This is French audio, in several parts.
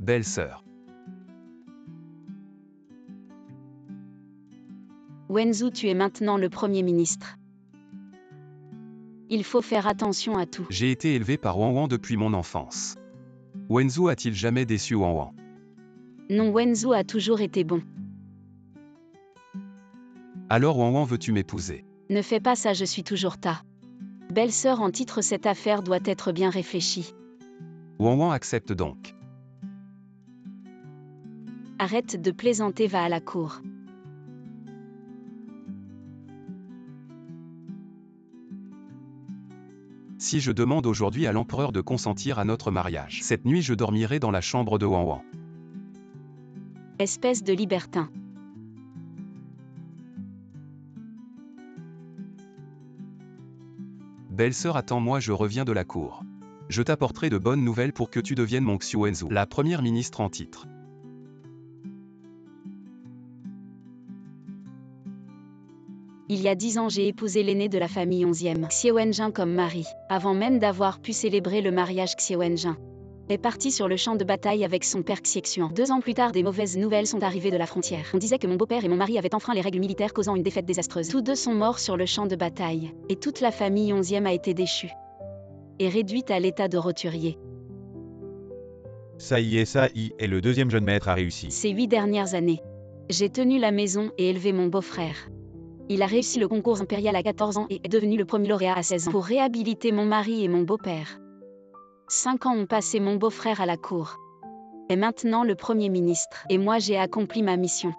Belle-sœur. Wenzhou, tu es maintenant le Premier ministre. Il faut faire attention à tout. J'ai été élevé par Wang Wang depuis mon enfance. Wenzhou a-t-il jamais déçu Wang Wang? Non, Wenzhou a toujours été bon. Alors Wang Wang, veux-tu m'épouser? Ne fais pas ça, je suis toujours ta belle-sœur en titre, cette affaire doit être bien réfléchie. Wang Wang accepte donc. Arrête de plaisanter, va à la cour. Si je demande aujourd'hui à l'empereur de consentir à notre mariage, cette nuit je dormirai dans la chambre de Wang Wang. Espèce de libertin. Belle-sœur, attends-moi, je reviens de la cour. Je t'apporterai de bonnes nouvelles pour que tu deviennes mon Xiu Wenzhou, la première ministre en titre. Il y a 10 ans, j'ai épousé l'aîné de la famille 11e, Xie Wenjing, comme mari, avant même d'avoir pu célébrer le mariage. Xie Wenjing est parti sur le champ de bataille avec son père Xie Xuan. 2 ans plus tard, des mauvaises nouvelles sont arrivées de la frontière. On disait que mon beau-père et mon mari avaient enfreint les règles militaires, causant une défaite désastreuse. Tous deux sont morts sur le champ de bataille, et toute la famille 11e a été déchue et réduite à l'état de roturier. Ça y est, le deuxième jeune maître a réussi. Ces 8 dernières années, j'ai tenu la maison et élevé mon beau-frère. Il a réussi le concours impérial à 14 ans et est devenu le premier lauréat à 16 ans. Pour réhabiliter mon mari et mon beau-père. 5 ans ont passé, mon beau-frère à la cour est maintenant le Premier ministre. Et moi, j'ai accompli ma mission.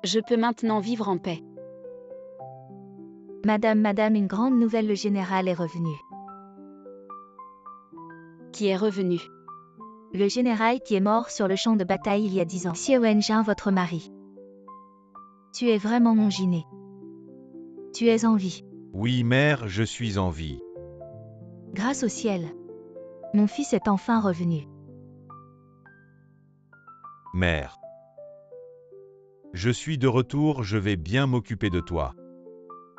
Je peux maintenant vivre en paix. Madame, une grande nouvelle, le général est revenu. Qui est revenu? Le général qui est mort sur le champ de bataille il y a 10 ans. Xie Wenjing, votre mari. Tu es vraiment mon Jiné. Tu es en vie. Oui, mère, je suis en vie. Grâce au ciel. Mon fils est enfin revenu. Mère. Je suis de retour, je vais bien m'occuper de toi.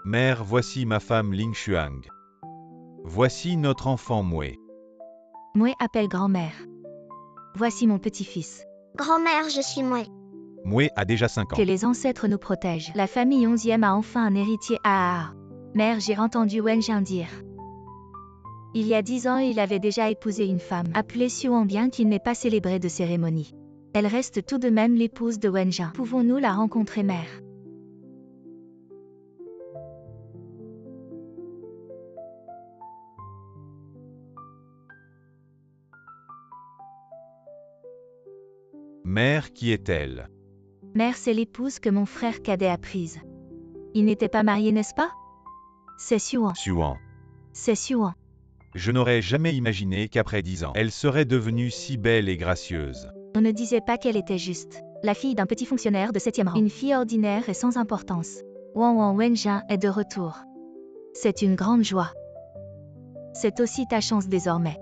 Mère, voici ma femme Ling Xuang. Voici notre enfant Mui. Mui appelle grand-mère. Voici mon petit-fils. Grand-mère, je suis Mui. Mui a déjà 5 ans. Que les ancêtres nous protègent. La famille 11e a enfin un héritier. Mère, j'ai entendu Wenjing dire. Il y a 10 ans, il avait déjà épousé une femme appelée Xuan, bien qu'il n'ait pas célébré de cérémonie. Elle reste tout de même l'épouse de Wenjing. Pouvons-nous la rencontrer, mère? Mère, qui est-elle? Mère, c'est l'épouse que mon frère cadet a prise. Il n'était pas marié, n'est-ce pas? C'est Xuan. Xuan. C'est Xuan. Je n'aurais jamais imaginé qu'après 10 ans, elle serait devenue si belle et gracieuse. On ne disait pas qu'elle était juste la fille d'un petit fonctionnaire de 7e rang. Une fille ordinaire et sans importance. Wang Wenjing est de retour. C'est une grande joie. C'est aussi ta chance désormais.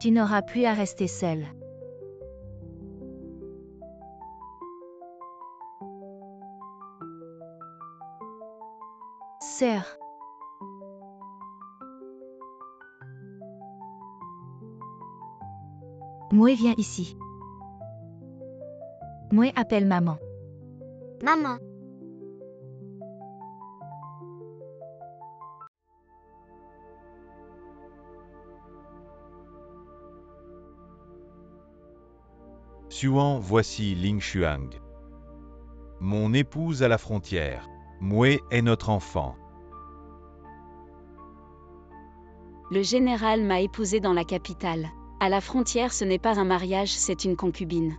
Tu n'auras plus à rester seule. Sœur. Mui, viens ici. Mui appelle maman. Maman. Xuan, voici Ling Xuang. Mon épouse à la frontière. Mui est notre enfant. Le général m'a épousée dans la capitale. À la frontière, ce n'est pas un mariage, c'est une concubine.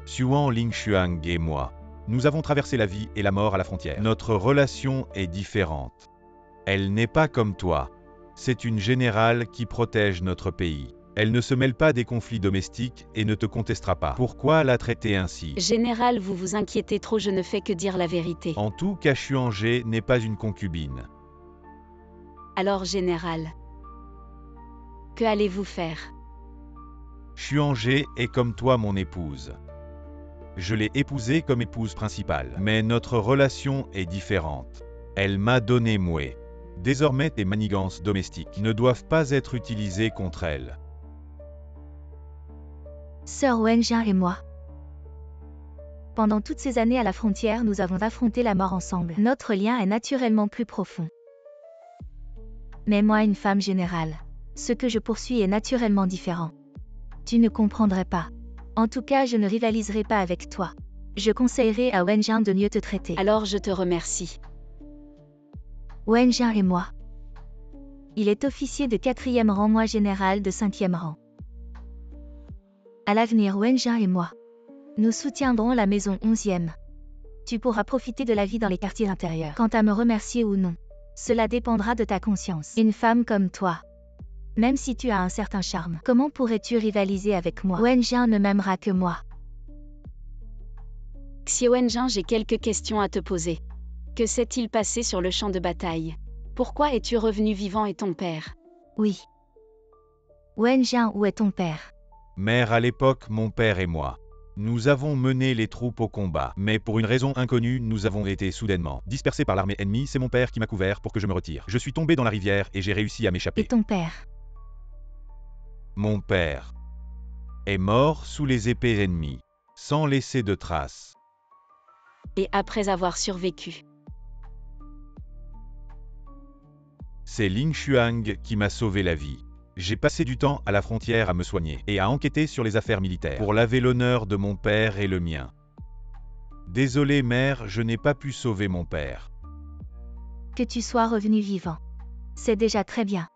Xuan, Ling Xuang et moi. Nous avons traversé la vie et la mort à la frontière. Notre relation est différente. Elle n'est pas comme toi. C'est une générale qui protège notre pays. Elle ne se mêle pas des conflits domestiques et ne te contestera pas. Pourquoi la traiter ainsi? Général, vous vous inquiétez trop, je ne fais que dire la vérité. En tout cas, Xuangé n'est pas une concubine. Alors, général, que allez-vous faire? Xuangé est comme toi mon épouse. Je l'ai épousée comme épouse principale. Mais notre relation est différente. Elle m'a donné Mui. Désormais, tes manigances domestiques ne doivent pas être utilisées contre elle. Sœur Wenjin et moi. Pendant toutes ces années à la frontière, nous avons affronté la mort ensemble. Notre lien est naturellement plus profond. Mais moi, une femme générale, ce que je poursuis est naturellement différent. Tu ne comprendrais pas. En tout cas, je ne rivaliserai pas avec toi. Je conseillerais à Wenjin de mieux te traiter. Alors je te remercie. Wenjin et moi. Il est officier de 4e rang, moi général de 5e rang. À l'avenir, Wenjin et moi. Nous soutiendrons la maison 11e. Tu pourras profiter de la vie dans les quartiers intérieurs. Quant à me remercier ou non, cela dépendra de ta conscience. Une femme comme toi, même si tu as un certain charme, comment pourrais-tu rivaliser avec moi? Wenjin ne m'aimera que moi. Xie Wenjin, j'ai quelques questions à te poser. Que s'est-il passé sur le champ de bataille? Pourquoi es-tu revenu vivant et ton père? Oui. Wenjin, où est ton père? Mère, à l'époque, mon père et moi. Nous avons mené les troupes au combat, mais pour une raison inconnue, nous avons été soudainement dispersés par l'armée ennemie. C'est mon père qui m'a couvert pour que je me retire. Je suis tombé dans la rivière et j'ai réussi à Et m'échapper. ton père? Mon père est mort sous les épées ennemies, sans laisser de traces. Et après avoir survécu, C'est Ling Xuang qui m'a sauvé la vie. J'ai passé du temps à la frontière à me soigner et à enquêter sur les affaires militaires pour laver l'honneur de mon père et le mien. Désolé mère, je n'ai pas pu sauver mon père. Que tu sois revenu vivant. C'est déjà très bien.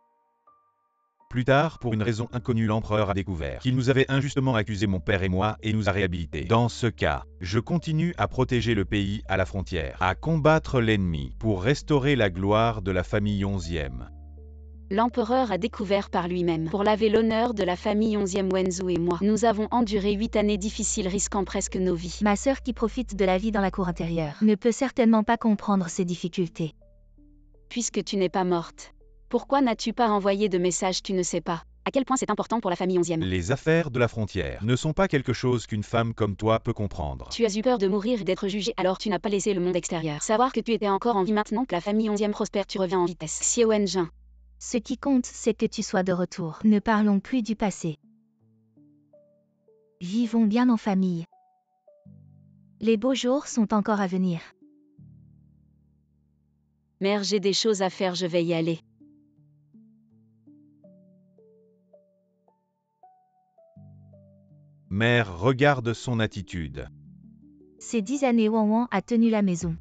Plus tard, pour une raison inconnue, l'empereur a découvert qu'il nous avait injustement accusé mon père et moi et nous a réhabilités. Dans ce cas, je continue à protéger le pays à la frontière, à combattre l'ennemi pour restaurer la gloire de la famille 11e. l'empereur a découvert par lui-même. Pour laver l'honneur de la famille 11e, Wenzu et moi, nous avons enduré 8 années difficiles risquant presque nos vies. Ma sœur qui profite de la vie dans la cour intérieure ne peut certainement pas comprendre ces difficultés. Puisque tu n'es pas morte, pourquoi n'as-tu pas envoyé de message? Tu ne sais pas à quel point c'est important pour la famille 11e. Les affaires de la frontière ne sont pas quelque chose qu'une femme comme toi peut comprendre. Tu as eu peur de mourir et d'être jugé, alors tu n'as pas laissé le monde extérieur savoir que tu étais encore en vie. Maintenant que la famille 11e prospère, tu reviens en vitesse. Xie Wenjin. Ce qui compte, c'est que tu sois de retour. Ne parlons plus du passé. Vivons bien en famille. Les beaux jours sont encore à venir. Mère, j'ai des choses à faire, je vais y aller. Mère, regarde son attitude. Ces 10 années, Wan a tenu la maison.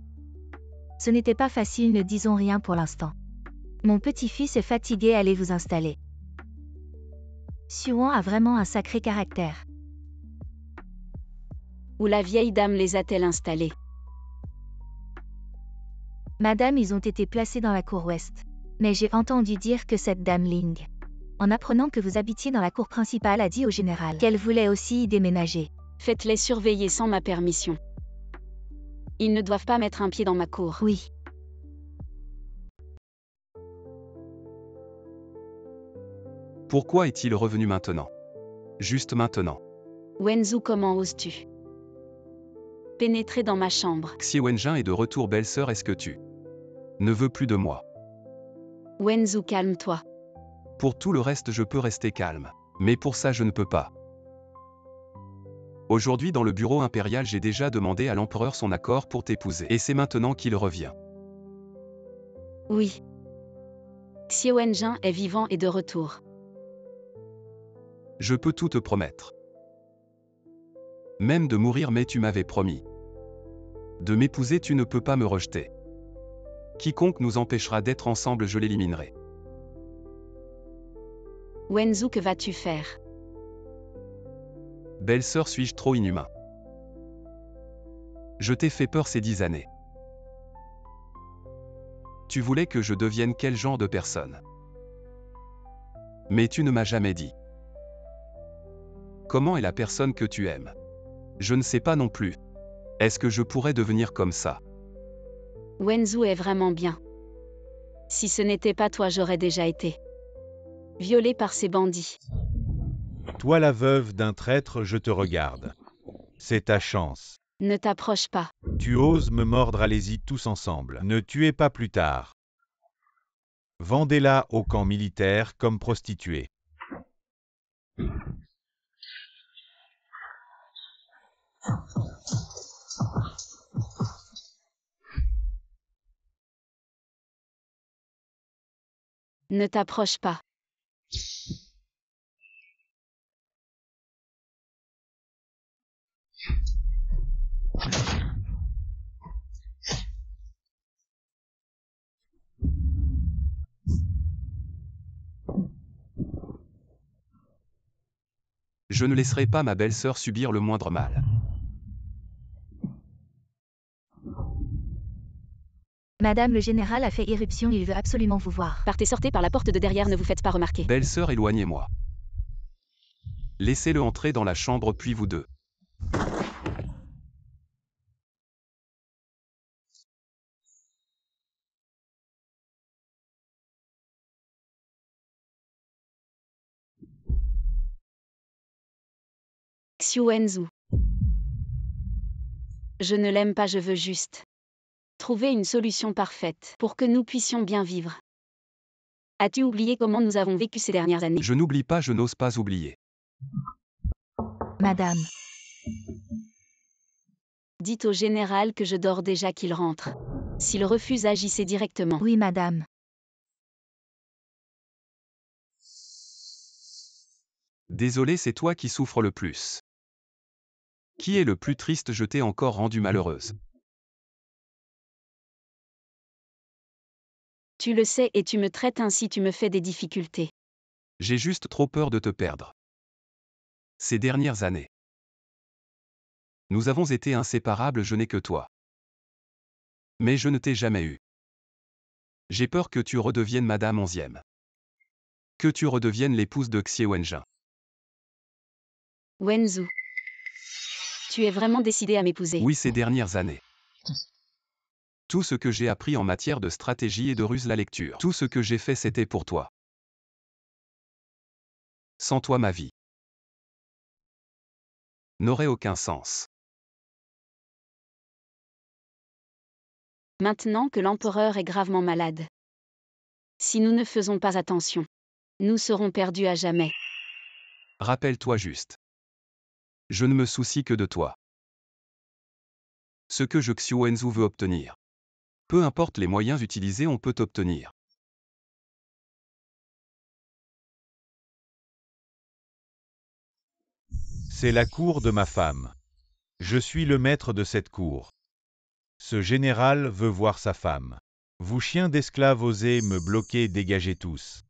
Ce n'était pas facile, ne disons rien pour l'instant. Mon petit-fils est fatigué, allez vous installer. Xuan a vraiment un sacré caractère. Où la vieille dame les a-t-elle installés? Madame, ils ont été placés dans la cour ouest. Mais j'ai entendu dire que cette dame Ling, en apprenant que vous habitiez dans la cour principale, a dit au général qu'elle voulait aussi y déménager. Faites-les surveiller sans ma permission. Ils ne doivent pas mettre un pied dans ma cour. Oui. Pourquoi est-il revenu maintenant? Juste maintenant. Wenzu, comment oses-tu pénétrer dans ma chambre? Xie Wenjin est de retour, belle-sœur, est-ce que tu ne veux plus de moi? Wenzu, calme-toi. Pour tout le reste, je peux rester calme. Mais pour ça, je ne peux pas. Aujourd'hui, dans le bureau impérial, j'ai déjà demandé à l'empereur son accord pour t'épouser. Et c'est maintenant qu'il revient. Oui. Xie Wenjin est vivant et de retour. Je peux tout te promettre. Même de mourir, mais tu m'avais promis. De m'épouser, tu ne peux pas me rejeter. Quiconque nous empêchera d'être ensemble, je l'éliminerai. Wenzu, que vas-tu faire? Belle-sœur, suis-je trop inhumain? Je t'ai fait peur ces 10 années. Tu voulais que je devienne quel genre de personne? Mais tu ne m'as jamais dit. Comment est la personne que tu aimes? Je ne sais pas non plus. Est-ce que je pourrais devenir comme ça? Wenzu est vraiment bien. Si ce n'était pas toi, j'aurais déjà été violée par ces bandits. Toi la veuve d'un traître, je te regarde. C'est ta chance. Ne t'approche pas. Tu oses me mordre, allez-y tous ensemble. Ne tuez pas plus tard. Vendez-la au camp militaire comme prostituée. Ne t'approche pas. Je ne laisserai pas ma belle-sœur subir le moindre mal. Madame le général a fait irruption, il veut absolument vous voir. Partez, sortez par la porte de derrière, ne vous faites pas remarquer. Belle-sœur, éloignez-moi. Laissez-le entrer dans la chambre, puis vous deux. Xiuenzhu. Je ne l'aime pas, je veux juste trouver une solution parfaite pour que nous puissions bien vivre. As-tu oublié comment nous avons vécu ces dernières années? Je n'oublie pas, je n'ose pas oublier. Madame. Dites au général que je dors déjà, qu'il rentre. S'il refuse, agissez directement. Oui, madame. Désolé, c'est toi qui souffres le plus. Qui est le plus triste? Je t'ai encore rendue malheureuse. Tu le sais et tu me traites ainsi, tu me fais des difficultés. J'ai juste trop peur de te perdre. Ces dernières années. Nous avons été inséparables, je n'ai que toi. Mais je ne t'ai jamais eu. J'ai peur que tu redeviennes Madame Onzième. Que tu redeviennes l'épouse de Xie Wenjin. Wenzhou. Tu es vraiment décidé à m'épouser? Oui, ces dernières années. Tout ce que j'ai appris en matière de stratégie et de ruse, la lecture. Tout ce que j'ai fait, c'était pour toi. Sans toi, ma vie n'aurait aucun sens. Maintenant que l'empereur est gravement malade. Si nous ne faisons pas attention, nous serons perdus à jamais. Rappelle-toi juste. Je ne me soucie que de toi. Ce que Xiuenzhu veut obtenir. Peu importe les moyens utilisés, on peut obtenir. C'est la cour de ma femme. Je suis le maître de cette cour. Ce général veut voir sa femme. Vous chiens d'esclaves, osez me bloquer, dégagez tous.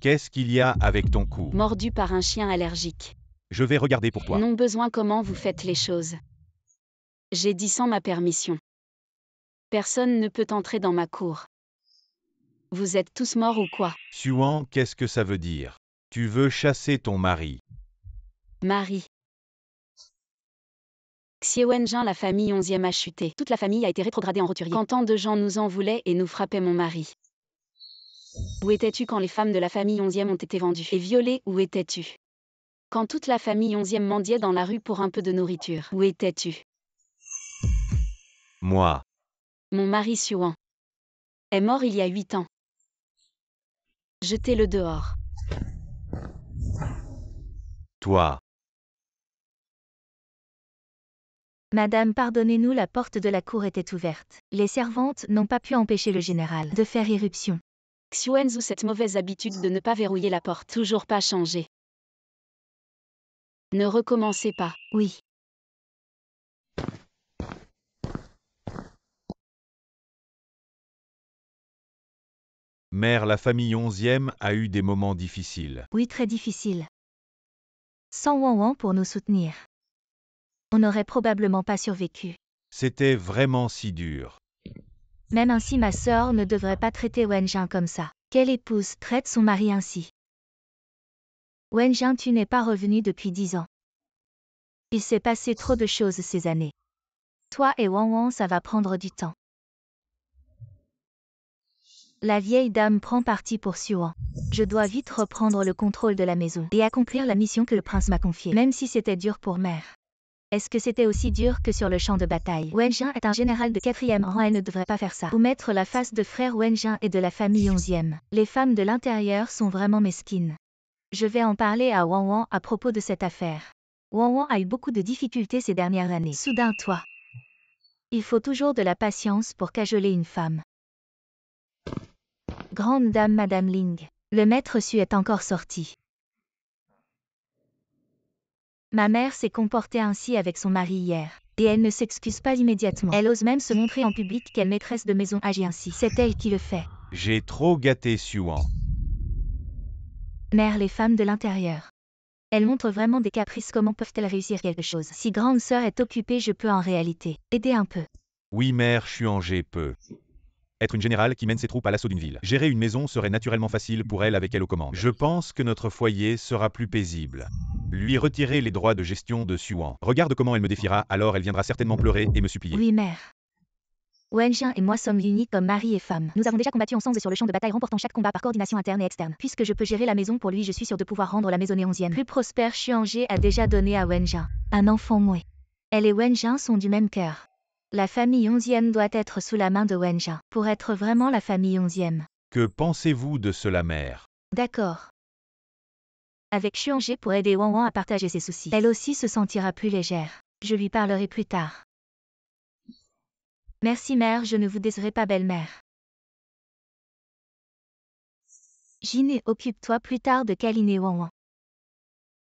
Qu'est-ce qu'il y a avec ton cou? Mordu par un chien allergique. Je vais regarder pour toi. Non besoin, comment vous faites les choses. J'ai dit sans ma permission. Personne ne peut entrer dans ma cour. Vous êtes tous morts ou quoi? Xuan, qu'est-ce que ça veut dire? Tu veux chasser ton mari. Marie. Xie Wenjin, la famille 11e a chuté. Toute la famille a été rétrogradée en roturier. Quand tant de gens nous en voulaient et nous frappaient mon mari. Où étais-tu quand les femmes de la famille 11e ont été vendues et violées? Où étais-tu? Quand toute la famille 11e mendiait dans la rue pour un peu de nourriture. Où étais-tu? Moi. Mon mari Xuan est mort il y a 8 ans. Jetez-le dehors. Toi. Madame, pardonnez-nous, la porte de la cour était ouverte. Les servantes n'ont pas pu empêcher le général de faire irruption. Xiuenzhu, cette mauvaise habitude de ne pas verrouiller la porte, toujours pas changée. Ne recommencez pas. Oui. Mère, la famille 11e a eu des moments difficiles. Oui, très difficile. Sans Wanwan pour nous soutenir. On n'aurait probablement pas survécu. C'était vraiment si dur. Même ainsi, ma sœur ne devrait pas traiter Wenjin comme ça. Quelle épouse traite son mari ainsi? Wenjin, tu n'es pas revenu depuis 10 ans. Il s'est passé trop de choses ces années. Toi et Wanwan, ça va prendre du temps. La vieille dame prend parti pour Xuan. Je dois vite reprendre le contrôle de la maison et accomplir la mission que le prince m'a confiée, même si c'était dur pour mère. Est-ce que c'était aussi dur que sur le champ de bataille? Wenjin est un général de 4e rang, elle ne devrait pas faire ça. Vous mettre la face de frère Wenjin et de la famille 11e. Les femmes de l'intérieur sont vraiment mesquines. Je vais en parler à Wang Wang à propos de cette affaire. Wang Wang a eu beaucoup de difficultés ces dernières années. Soudain toi. Il faut toujours de la patience pour cajoler une femme. Grande dame Madame Ling. Le maître Su est encore sorti. Ma mère s'est comportée ainsi avec son mari hier. Et elle ne s'excuse pas immédiatement. Elle ose même se montrer en public quelle maîtresse de maison agit ainsi. C'est elle qui le fait. J'ai trop gâté Suan. Mère, les femmes de l'intérieur. Elles montrent vraiment des caprices. Comment peuvent-elles réussir quelque chose? Si grande sœur est occupée, je peux en réalité aider un peu. Oui, mère Xuangé peut. Être une générale qui mène ses troupes à l'assaut d'une ville. Gérer une maison serait naturellement facile pour elle avec elle aux commandes. Je pense que notre foyer sera plus paisible. Lui retirer les droits de gestion de Suan. Regarde comment elle me défiera, alors elle viendra certainement pleurer et me supplier. Oui, mère. Wenjian et moi sommes unis comme mari et femme. Nous avons déjà combattu ensemble sur le champ de bataille, remportant chaque combat par coordination interne et externe. Puisque je peux gérer la maison pour lui, je suis sûre de pouvoir rendre la maisonnée 11e. Plus prospère, Xuangé a déjà donné à Wenjian un enfant moué. Elle et Wenjian sont du même cœur. La famille 11e doit être sous la main de Wenjian pour être vraiment la famille 11e. Que pensez-vous de cela, mère? D'accord. Avec Xuangé pour aider Wang Wang à partager ses soucis. Elle aussi se sentira plus légère. Je lui parlerai plus tard. Merci mère, je ne vous désirerai pas belle-mère. Jiné, occupe-toi plus tard de câliner Wang Wang.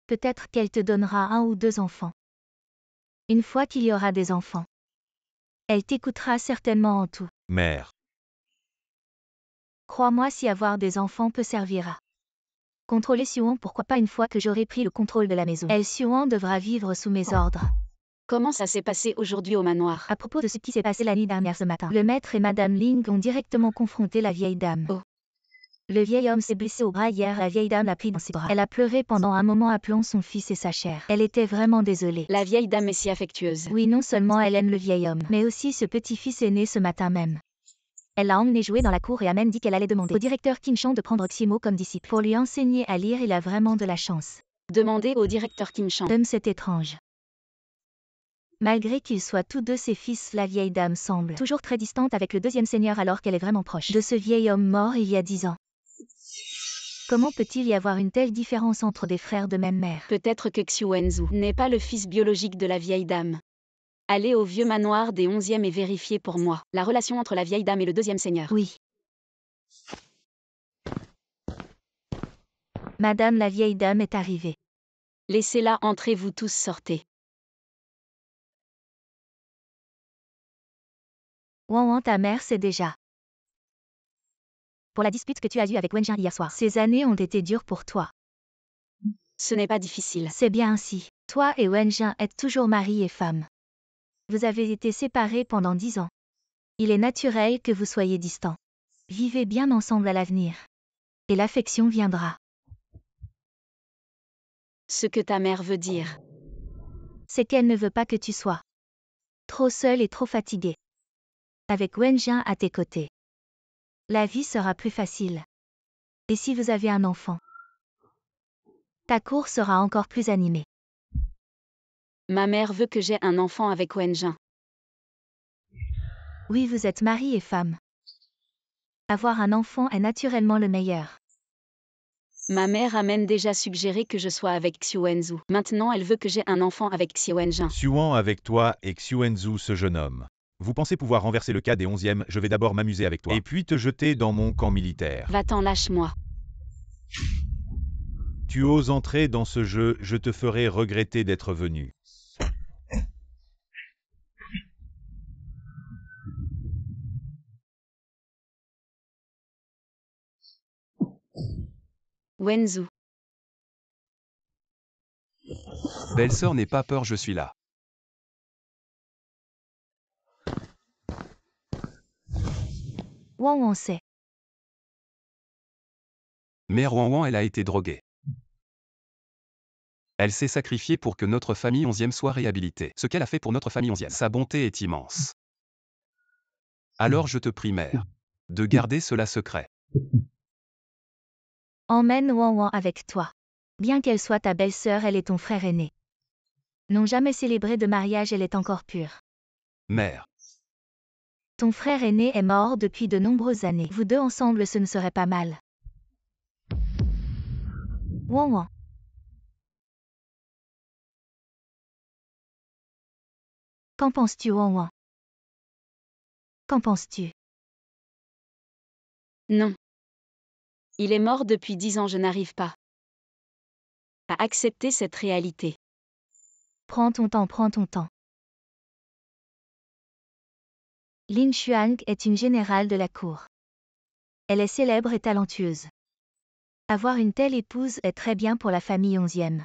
Peut-être qu'elle te donnera 1 ou 2 enfants. Une fois qu'il y aura des enfants. Elle t'écoutera certainement en tout. Mère. Crois-moi, si avoir des enfants peut servir à contrôler Suan, pourquoi pas une fois que j'aurai pris le contrôle de la maison. Elle Suan devra vivre sous mes ordres. Comment ça s'est passé aujourd'hui au manoir? À propos de ce qui s'est passé la nuit dernière ce matin, le maître et Madame Ling ont directement confronté la vieille dame. Oh. Le vieil homme s'est blessé au bras hier, la vieille dame l'a pris dans ses bras. Elle a pleuré pendant un moment appelant son fils et sa chair. Elle était vraiment désolée. La vieille dame est si affectueuse. Oui, non seulement elle aime le vieil homme, mais aussi ce petit-fils est né ce matin même. Elle l'a emmené jouer dans la cour et a même dit qu'elle allait demander au directeur Kim Chang de prendre Xiemo comme disciple. Pour lui enseigner à lire, il a vraiment de la chance. Demandez au directeur Kim Chang. C'est étrange. Malgré qu'ils soient tous deux ses fils, la vieille dame semble toujours très distante avec le deuxième seigneur alors qu'elle est vraiment proche de ce vieil homme mort il y a 10 ans. Comment peut-il y avoir une telle différence entre des frères de même mère? Peut-être que Xiu Wenzu n'est pas le fils biologique de la vieille dame. Allez au vieux manoir des 11e et vérifiez pour moi la relation entre la vieille dame et le deuxième seigneur. Oui. Madame la vieille dame est arrivée. Laissez-la entrer, vous tous sortez. Wang Wang, ta mère sait déjà. Pour la dispute que tu as eue avec Wenjian hier soir. Ces années ont été dures pour toi. Ce n'est pas difficile. C'est bien ainsi. Toi et Wenjian êtes toujours mari et femme. Vous avez été séparés pendant 10 ans. Il est naturel que vous soyez distants. Vivez bien ensemble à l'avenir. Et l'affection viendra. Ce que ta mère veut dire, c'est qu'elle ne veut pas que tu sois trop seul et trop fatigué. Avec Wenjian à tes côtés, la vie sera plus facile. Et si vous avez un enfant, ta cour sera encore plus animée. Ma mère veut que j'ai un enfant avec Wenjian. Oui, vous êtes mari et femme. Avoir un enfant est naturellement le meilleur. Ma mère a même déjà suggéré que je sois avec Xiu Wenzu. Maintenant, elle veut que j'ai un enfant avec Xiu Wenjian. Suan avec toi et Xuanzu ce jeune homme. Vous pensez pouvoir renverser le cas des 11e, je vais d'abord m'amuser avec toi. Et puis te jeter dans mon camp militaire. Va-t'en, lâche-moi. Tu oses entrer dans ce jeu, je te ferai regretter d'être venu. Wenzu. Belle-sœur, n'aie pas peur, je suis là. Wang Wang sait. Mère Wang Wang, elle a été droguée. Elle s'est sacrifiée pour que notre famille 11e soit réhabilitée. Ce qu'elle a fait pour notre famille 11e, sa bonté est immense. Alors je te prie, mère, de garder cela secret. Emmène Wang Wang avec toi. Bien qu'elle soit ta belle-sœur, elle est ton frère aîné. N'ont jamais célébré de mariage, elle est encore pure. Mère, Ton frère aîné est mort depuis de nombreuses années. Vous deux ensemble, ce ne serait pas mal. Ouan ouan. Qu'en penses-tu, Ouan ouan? Qu'en penses-tu? Non. Il est mort depuis 10 ans, je n'arrive pas à accepter cette réalité. Prends ton temps, prends ton temps. Lin Xuang est une générale de la cour. Elle est célèbre et talentueuse. Avoir une telle épouse est très bien pour la famille 11e.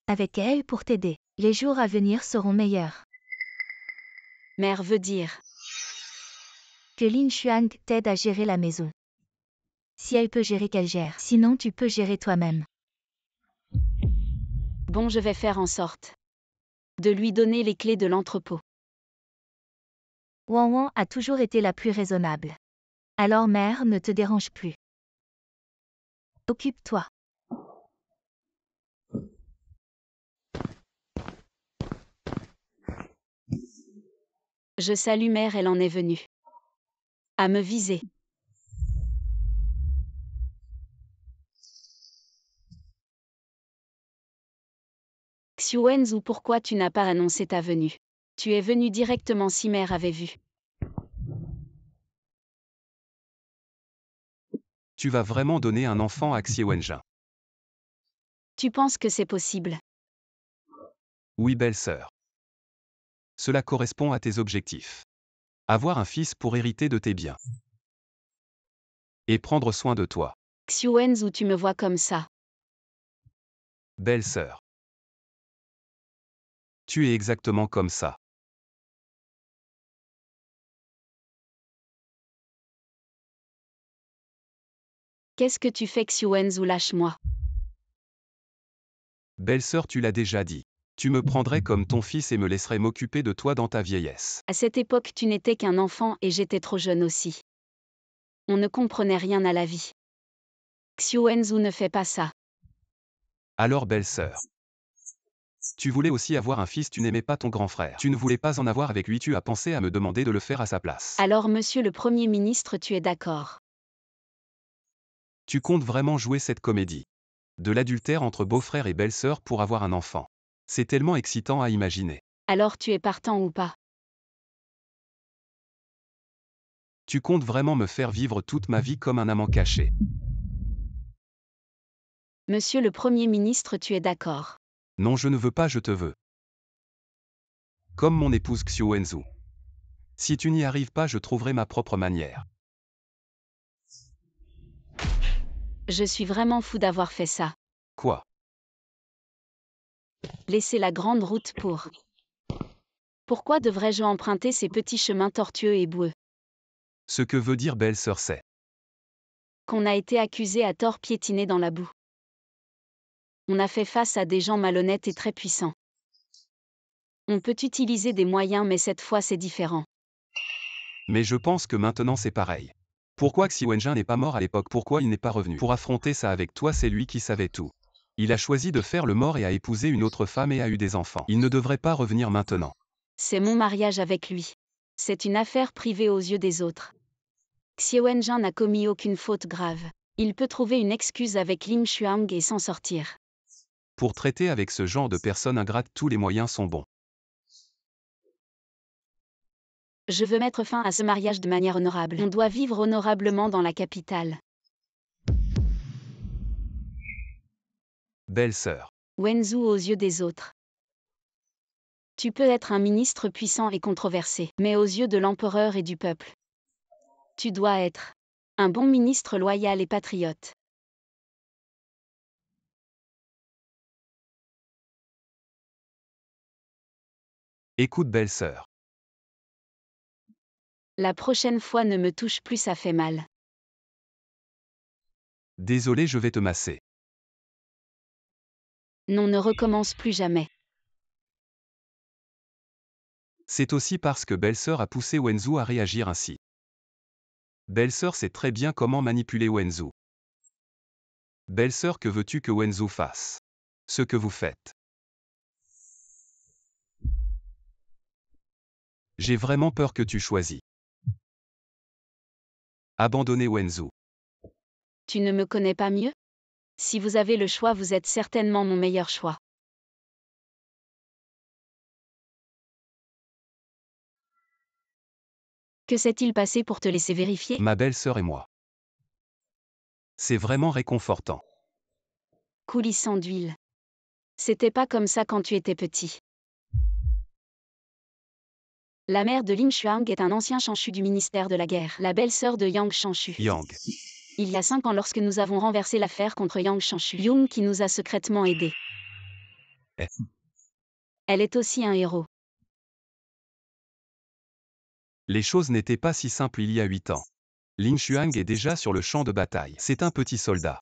Avec elle pour t'aider, les jours à venir seront meilleurs. Mère veut dire Que Lin Xuang t'aide à gérer la maison. Si elle peut gérer, qu'elle gère. Sinon, tu peux gérer toi-même. bon, je vais faire en sorte de lui donner les clés de l'entrepôt. Ouan ouan a toujours été la plus raisonnable. Alors mère, ne te dérange plus. Occupe-toi. Je salue mère, elle en est venue à me viser. Xuanzhu, pourquoi tu n'as pas annoncé ta venue? Tu es venu directement si mère avait vu. Tu vas vraiment donner un enfant à Xie Wenjin? Tu penses que c'est possible? Oui, belle-sœur. Cela correspond à tes objectifs. Avoir un fils pour hériter de tes biens. Et prendre soin de toi. Xuanzhu, tu me vois comme ça. Belle-sœur. Tu es exactement comme ça. Qu'est-ce que tu fais, Xuanzhu? Lâche-moi. Belle-sœur, tu l'as déjà dit. Tu me prendrais comme ton fils et me laisserais m'occuper de toi dans ta vieillesse. À cette époque, tu n'étais qu'un enfant et j'étais trop jeune aussi. On ne comprenait rien à la vie. Xuanzhu ne fait pas ça. Alors, belle-sœur. Tu voulais aussi avoir un fils, tu n'aimais pas ton grand frère. Tu ne voulais pas en avoir avec lui, tu as pensé à me demander de le faire à sa place. Alors, monsieur le Premier ministre, tu es d'accord? Tu comptes vraiment jouer cette comédie? De l'adultère entre beau-frère et belle-sœur pour avoir un enfant. C'est tellement excitant à imaginer. Alors tu es partant ou pas? Tu comptes vraiment me faire vivre toute ma vie comme un amant caché. Monsieur le Premier ministre, tu es d'accord? Non, je ne veux pas, je te veux. Comme mon épouse Xuanzhu. Si tu n'y arrives pas, je trouverai ma propre manière. Je suis vraiment fou d'avoir fait ça. Quoi? Laisser la grande route pour... Pourquoi devrais-je emprunter ces petits chemins tortueux et boueux? Ce que veut dire belle-sœur, c'est Qu'on a été accusé à tort, piétiné dans la boue. On a fait face à des gens malhonnêtes et très puissants. On peut utiliser des moyens, mais cette fois c'est différent. Mais je pense que maintenant c'est pareil. Pourquoi Xi Wenjin n'est pas mort à l'époque? Pourquoi il n'est pas revenu pour affronter ça avec toi? C'est lui qui savait tout. Il a choisi de faire le mort et a épousé une autre femme et a eu des enfants. Il ne devrait pas revenir maintenant. C'est mon mariage avec lui. C'est une affaire privée aux yeux des autres. Xie Wenjin n'a commis aucune faute grave. Il peut trouver une excuse avec Lim Xuang et s'en sortir. Pour traiter avec ce genre de personnes ingrates, tous les moyens sont bons. Je veux mettre fin à ce mariage de manière honorable. On doit vivre honorablement dans la capitale. Belle-sœur. Wenzu aux yeux des autres. Tu peux être un ministre puissant et controversé, mais aux yeux de l'empereur et du peuple, tu dois être un bon ministre loyal et patriote. Écoute, belle-sœur. La prochaine fois ne me touche plus, ça fait mal. Désolé, je vais te masser. Non, ne recommence plus jamais. C'est aussi parce que belle-sœur a poussé Wenzu à réagir ainsi. Belle-sœur sait très bien comment manipuler Wenzu. Belle-sœur, que veux-tu que Wenzu fasse? Ce que vous faites. J'ai vraiment peur que tu choisis. Abandonner Wenzu. Tu ne me connais pas mieux? Si vous avez le choix, vous êtes certainement mon meilleur choix. Que s'est-il passé pour te laisser vérifier? Ma belle-sœur et moi. C'est vraiment réconfortant. Coulissant d'huile. C'était pas comme ça quand tu étais petit. La mère de Ling Xuang est un ancien Shanshu du ministère de la guerre, la belle-sœur de Yang Shanshu. Yang. Il y a 5 ans, lorsque nous avons renversé l'affaire contre Yang Shanshu, Yung qui nous a secrètement aidés. Eh. Elle est aussi un héros. Les choses n'étaient pas si simples il y a 8 ans. Ling Xuang est déjà sur le champ de bataille. C'est un petit soldat.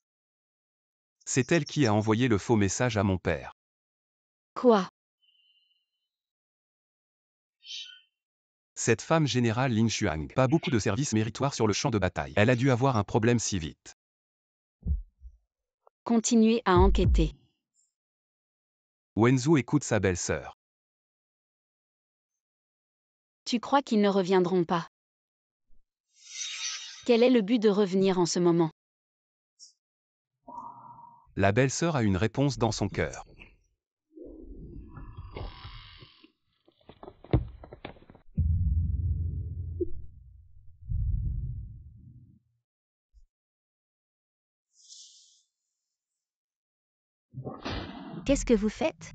C'est elle qui a envoyé le faux message à mon père. Quoi? Cette femme générale Ling Xuang, pas beaucoup de services méritoires sur le champ de bataille. Elle a dû avoir un problème si vite. Continuez à enquêter. Wenzu écoute sa belle-sœur. Tu crois qu'ils ne reviendront pas? Quel est le but de revenir en ce moment? La belle-sœur a une réponse dans son cœur. Qu'est-ce que vous faites?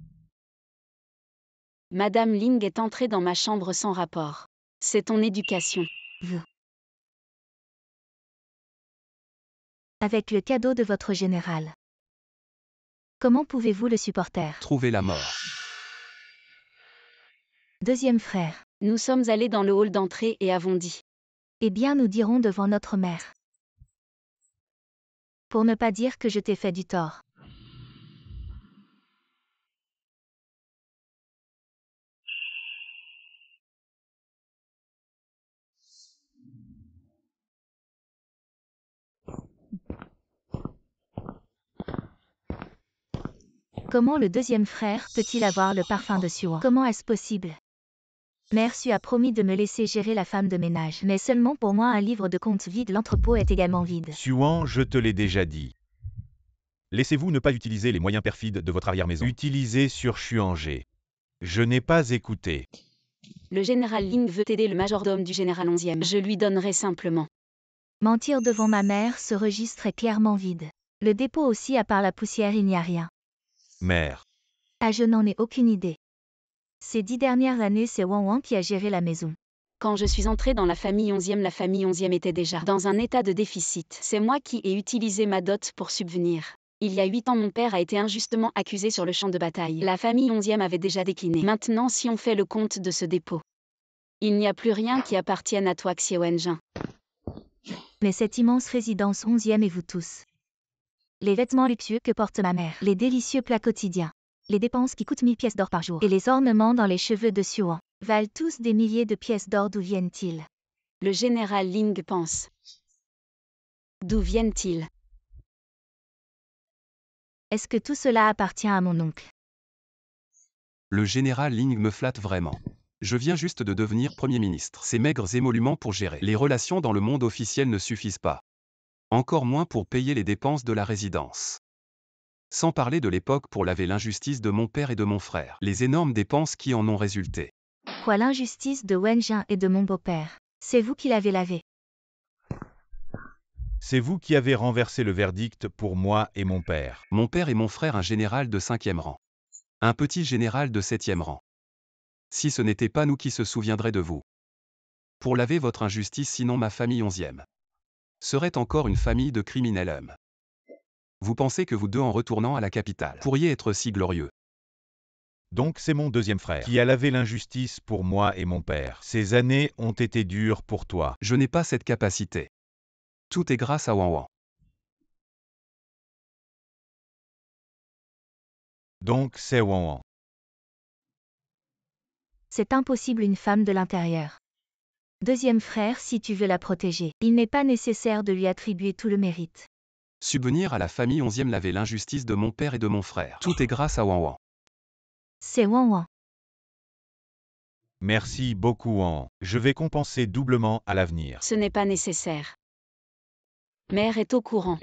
Madame Ling est entrée dans ma chambre sans rapport. C'est ton éducation. Avec le cadeau de votre général. Comment pouvez-vous le supporter? Trouver la mort. Deuxième frère. Nous sommes allés dans le hall d'entrée et avons dit. Eh bien, nous dirons devant notre mère. Pour ne pas dire que je t'ai fait du tort. Comment le deuxième frère peut-il avoir le parfum de Xuan? Comment est-ce possible? Mère Su a promis de me laisser gérer la femme de ménage, mais seulement pour moi un livre de comptes vide, l'entrepôt est également vide. Xuan, je te l'ai déjà dit. Laissez-vous ne pas utiliser les moyens perfides de votre arrière-maison. Utilisez sur Xuanger. Je n'ai pas écouté. Le général Ling veut aider le majordome du général 11e. Je lui donnerai simplement. Mentir devant ma mère, ce registre est clairement vide. Le dépôt aussi, à part la poussière, il n'y a rien. Mère. Ah, je n'en ai aucune idée. Ces 10 dernières années, c'est Wang Wang qui a géré la maison. Quand je suis entrée dans la famille 11e était déjà dans un état de déficit. C'est moi qui ai utilisé ma dot pour subvenir. Il y a 8 ans, mon père a été injustement accusé sur le champ de bataille. La famille 11e avait déjà décliné. Maintenant, si on fait le compte de ce dépôt, il n'y a plus rien qui appartienne à toi, Xie Wenjin. Mais cette immense résidence 11e et vous tous. Les vêtements luxueux que porte ma mère, les délicieux plats quotidiens, les dépenses qui coûtent 1000 pièces d'or par jour, et les ornements dans les cheveux de Xuan, valent tous des milliers de pièces d'or. D'où viennent-ils? Le général Ling pense. D'où viennent-ils? Est-ce que tout cela appartient à mon oncle? Le général Ling me flatte vraiment. Je viens juste de devenir Premier ministre. Ces maigres émoluments pour gérer les relations dans le monde officiel ne suffisent pas. Encore moins pour payer les dépenses de la résidence. Sans parler de l'époque pour laver l'injustice de mon père et de mon frère. Les énormes dépenses qui en ont résulté. Quoi, l'injustice de Wenjin et de mon beau-père? C'est vous qui l'avez lavé. C'est vous qui avez renversé le verdict pour moi et mon père. Mon père et mon frère, un général de 5e rang. Un petit général de 7e rang. Si ce n'était pas nous, qui se souviendrait de vous? Pour laver votre injustice, sinon ma famille 11e serait encore une famille de criminels hommes. Vous pensez que vous deux, en retournant à la capitale, pourriez être si glorieux? Donc c'est mon deuxième frère qui a lavé l'injustice pour moi et mon père. Ces années ont été dures pour toi. Je n'ai pas cette capacité. Tout est grâce à Wang Wang. Donc c'est Wang Wang. C'est impossible, une femme de l'intérieur. Deuxième frère, si tu veux la protéger, il n'est pas nécessaire de lui attribuer tout le mérite. Subvenir à la famille 11e, laver l'injustice de mon père et de mon frère. Tout est grâce à Wang Wang. C'est Wang Wang. Merci beaucoup Wang. Je vais compenser doublement à l'avenir. Ce n'est pas nécessaire. Mère est au courant.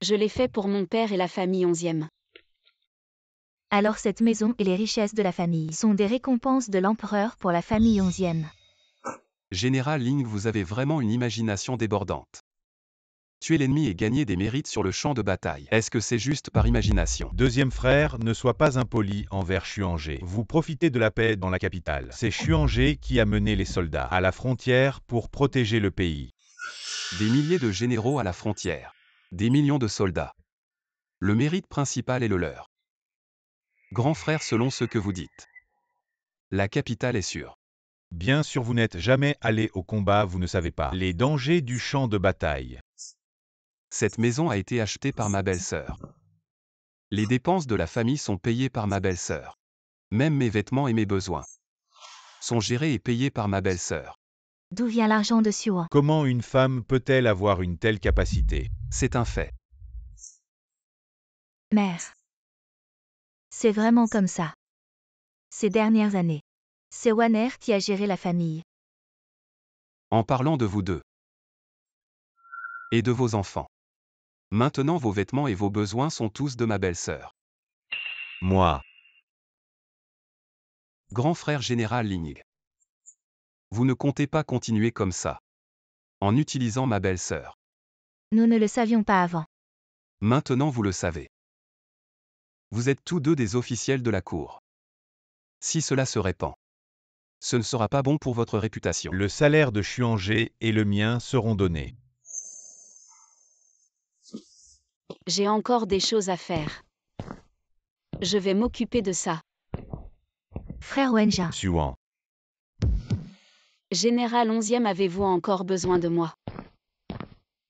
Je l'ai fait pour mon père et la famille 11e. Alors cette maison et les richesses de la famille sont des récompenses de l'empereur pour la famille 11e. Général Ling, vous avez vraiment une imagination débordante. Tuer l'ennemi et gagner des mérites sur le champ de bataille. Est-ce que c'est juste par imagination? Deuxième frère, ne sois pas impoli envers Xuanzé. Vous profitez de la paix dans la capitale. C'est Xuanzé qui a mené les soldats à la frontière pour protéger le pays. Des milliers de généraux à la frontière. Des millions de soldats. Le mérite principal est le leur. Grand frère, selon ce que vous dites. La capitale est sûre. Bien sûr, vous n'êtes jamais allé au combat, vous ne savez pas les dangers du champ de bataille. Cette maison a été achetée par ma belle-sœur. Les dépenses de la famille sont payées par ma belle-sœur. Même mes vêtements et mes besoins sont gérés et payés par ma belle-sœur. D'où vient l'argent de Xuan? Comment une femme peut-elle avoir une telle capacité? C'est un fait. Mère. C'est vraiment comme ça. Ces dernières années. C'est Wanner qui a géré la famille. En parlant de vous deux. Et de vos enfants. Maintenant vos vêtements et vos besoins sont tous de ma belle-sœur. Moi. Grand frère général Ling. Vous ne comptez pas continuer comme ça. En utilisant ma belle-sœur. Nous ne le savions pas avant. Maintenant vous le savez. Vous êtes tous deux des officiels de la cour. Si cela se répand, ce ne sera pas bon pour votre réputation. Le salaire de Xuanzé et le mien seront donnés. J'ai encore des choses à faire. Je vais m'occuper de ça. Frère Wenjin. Xuan. Général 11e, avez-vous encore besoin de moi?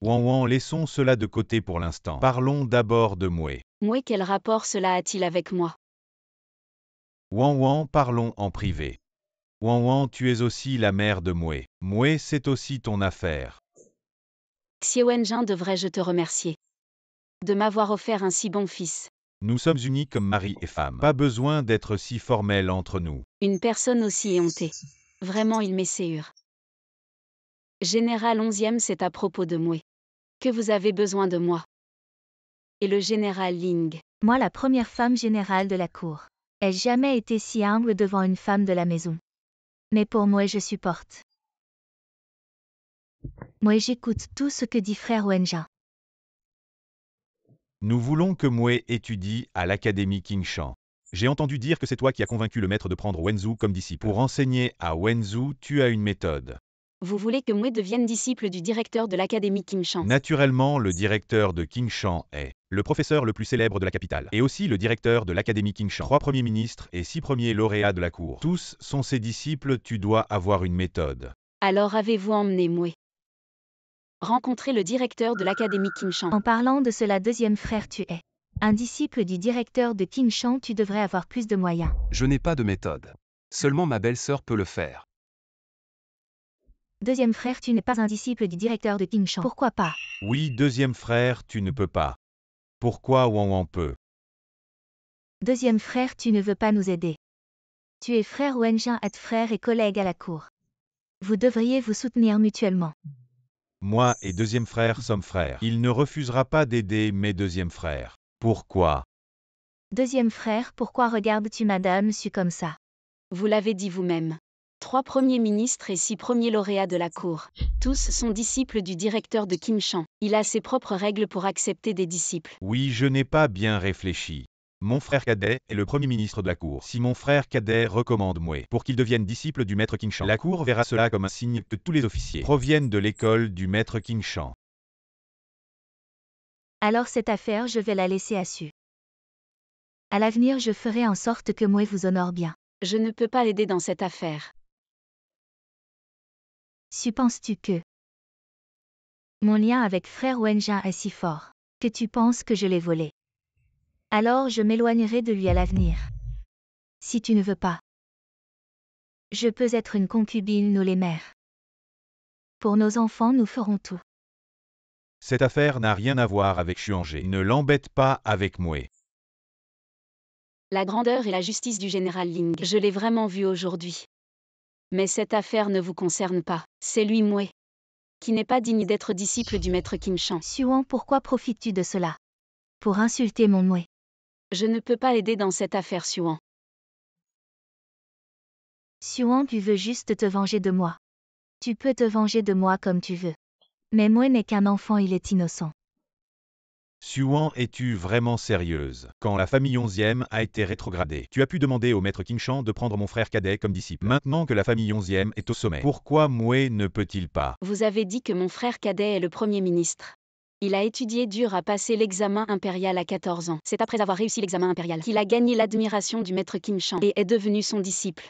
Wan, laissons cela de côté pour l'instant. Parlons d'abord de Moué. Moi, quel rapport cela a-t-il avec moi? Wan, parlons en privé. Wan, tu es aussi la mère de Moué. Moué, c'est aussi ton affaire. Xie Wenjin, devrais-je te remercier de m'avoir offert un si bon fils? Nous sommes unis comme mari et femme. Pas besoin d'être si formel entre nous. Une personne aussi éhontée. Vraiment, il m'essaure. Général 11e, c'est à propos de moi que vous avez besoin de moi. Et le général Ling. Moi, la première femme générale de la cour. Ai-je jamais été si humble devant une femme de la maison? Mais pour moi, je supporte. Moi, j'écoute tout ce que dit frère Wenjin. Nous voulons que Moué étudie à l'Académie Qingshan. J'ai entendu dire que c'est toi qui as convaincu le maître de prendre Wenzhou comme disciple. Pour enseigner à Wenzhou, tu as une méthode. Vous voulez que moi devienne disciple du directeur de l'Académie Qingshan? Naturellement, le directeur de Qingshan est le professeur le plus célèbre de la capitale, et aussi le directeur de l'Académie Qingshan. 3 premiers ministres et 6 premiers lauréats de la cour. Tous sont ses disciples, tu dois avoir une méthode. Alors avez-vous emmené moi rencontrer le directeur de l'Académie Qingshan? En parlant de cela, deuxième frère, tu es un disciple du directeur de Qingshan, tu devrais avoir plus de moyens. Je n'ai pas de méthode. Seulement ma belle-sœur peut le faire. Deuxième frère, tu n'es pas un disciple du directeur de Qingshan. Pourquoi pas? Oui, deuxième frère, tu ne peux pas. Pourquoi Wan peut? Deuxième frère, tu ne veux pas nous aider. Tu es frère Wenjin, frère et collègue à la cour. Vous devriez vous soutenir mutuellement. Moi et deuxième frère sommes frères. Il ne refusera pas d'aider mes deuxièmes frères. Pourquoi? Deuxième frère, pourquoi regardes-tu madame Su comme ça? Vous l'avez dit vous-même. 3 premiers ministres et 6 premiers lauréats de la cour. Tous sont disciples du directeur de Qingshan. Il a ses propres règles pour accepter des disciples. Oui, je n'ai pas bien réfléchi. Mon frère cadet est le premier ministre de la cour. Si mon frère cadet recommande Moué pour qu'il devienne disciple du maître Qingshan, la cour verra cela comme un signe que tous les officiers proviennent de l'école du maître Qingshan. Alors cette affaire, je vais la laisser à Su. À l'avenir, je ferai en sorte que Moué vous honore bien. Je ne peux pas l'aider dans cette affaire. Su, penses-tu que mon lien avec frère Wenjin est si fort que tu penses que je l'ai volé? Alors je m'éloignerai de lui à l'avenir. Si tu ne veux pas, je peux être une concubine, nous les mères. Pour nos enfants, nous ferons tout. Cette affaire n'a rien à voir avec Xuanzé. Ne l'embête pas avec Moué. La grandeur et la justice du général Ling, je l'ai vraiment vu aujourd'hui. Mais cette affaire ne vous concerne pas, c'est lui moi qui n'est pas digne d'être disciple du maître Kim Chan. Xuan, pourquoi profites-tu de cela? Pour insulter mon Mouais. Je ne peux pas aider dans cette affaire, Xuan. Xuan, tu veux juste te venger de moi. Tu peux te venger de moi comme tu veux. Mais Mouais n'est qu'un enfant, il est innocent. Xuan, es-tu vraiment sérieuse? Quand la famille 11e a été rétrogradée, tu as pu demander au maître King Chan de prendre mon frère cadet comme disciple. Maintenant que la famille 11e est au sommet, pourquoi Mouais ne peut-il pas? Vous avez dit que mon frère cadet est le Premier ministre. Il a étudié dur à passer l'examen impérial à 14 ans. C'est après avoir réussi l'examen impérial qu'il a gagné l'admiration du maître Kim Chan et est devenu son disciple.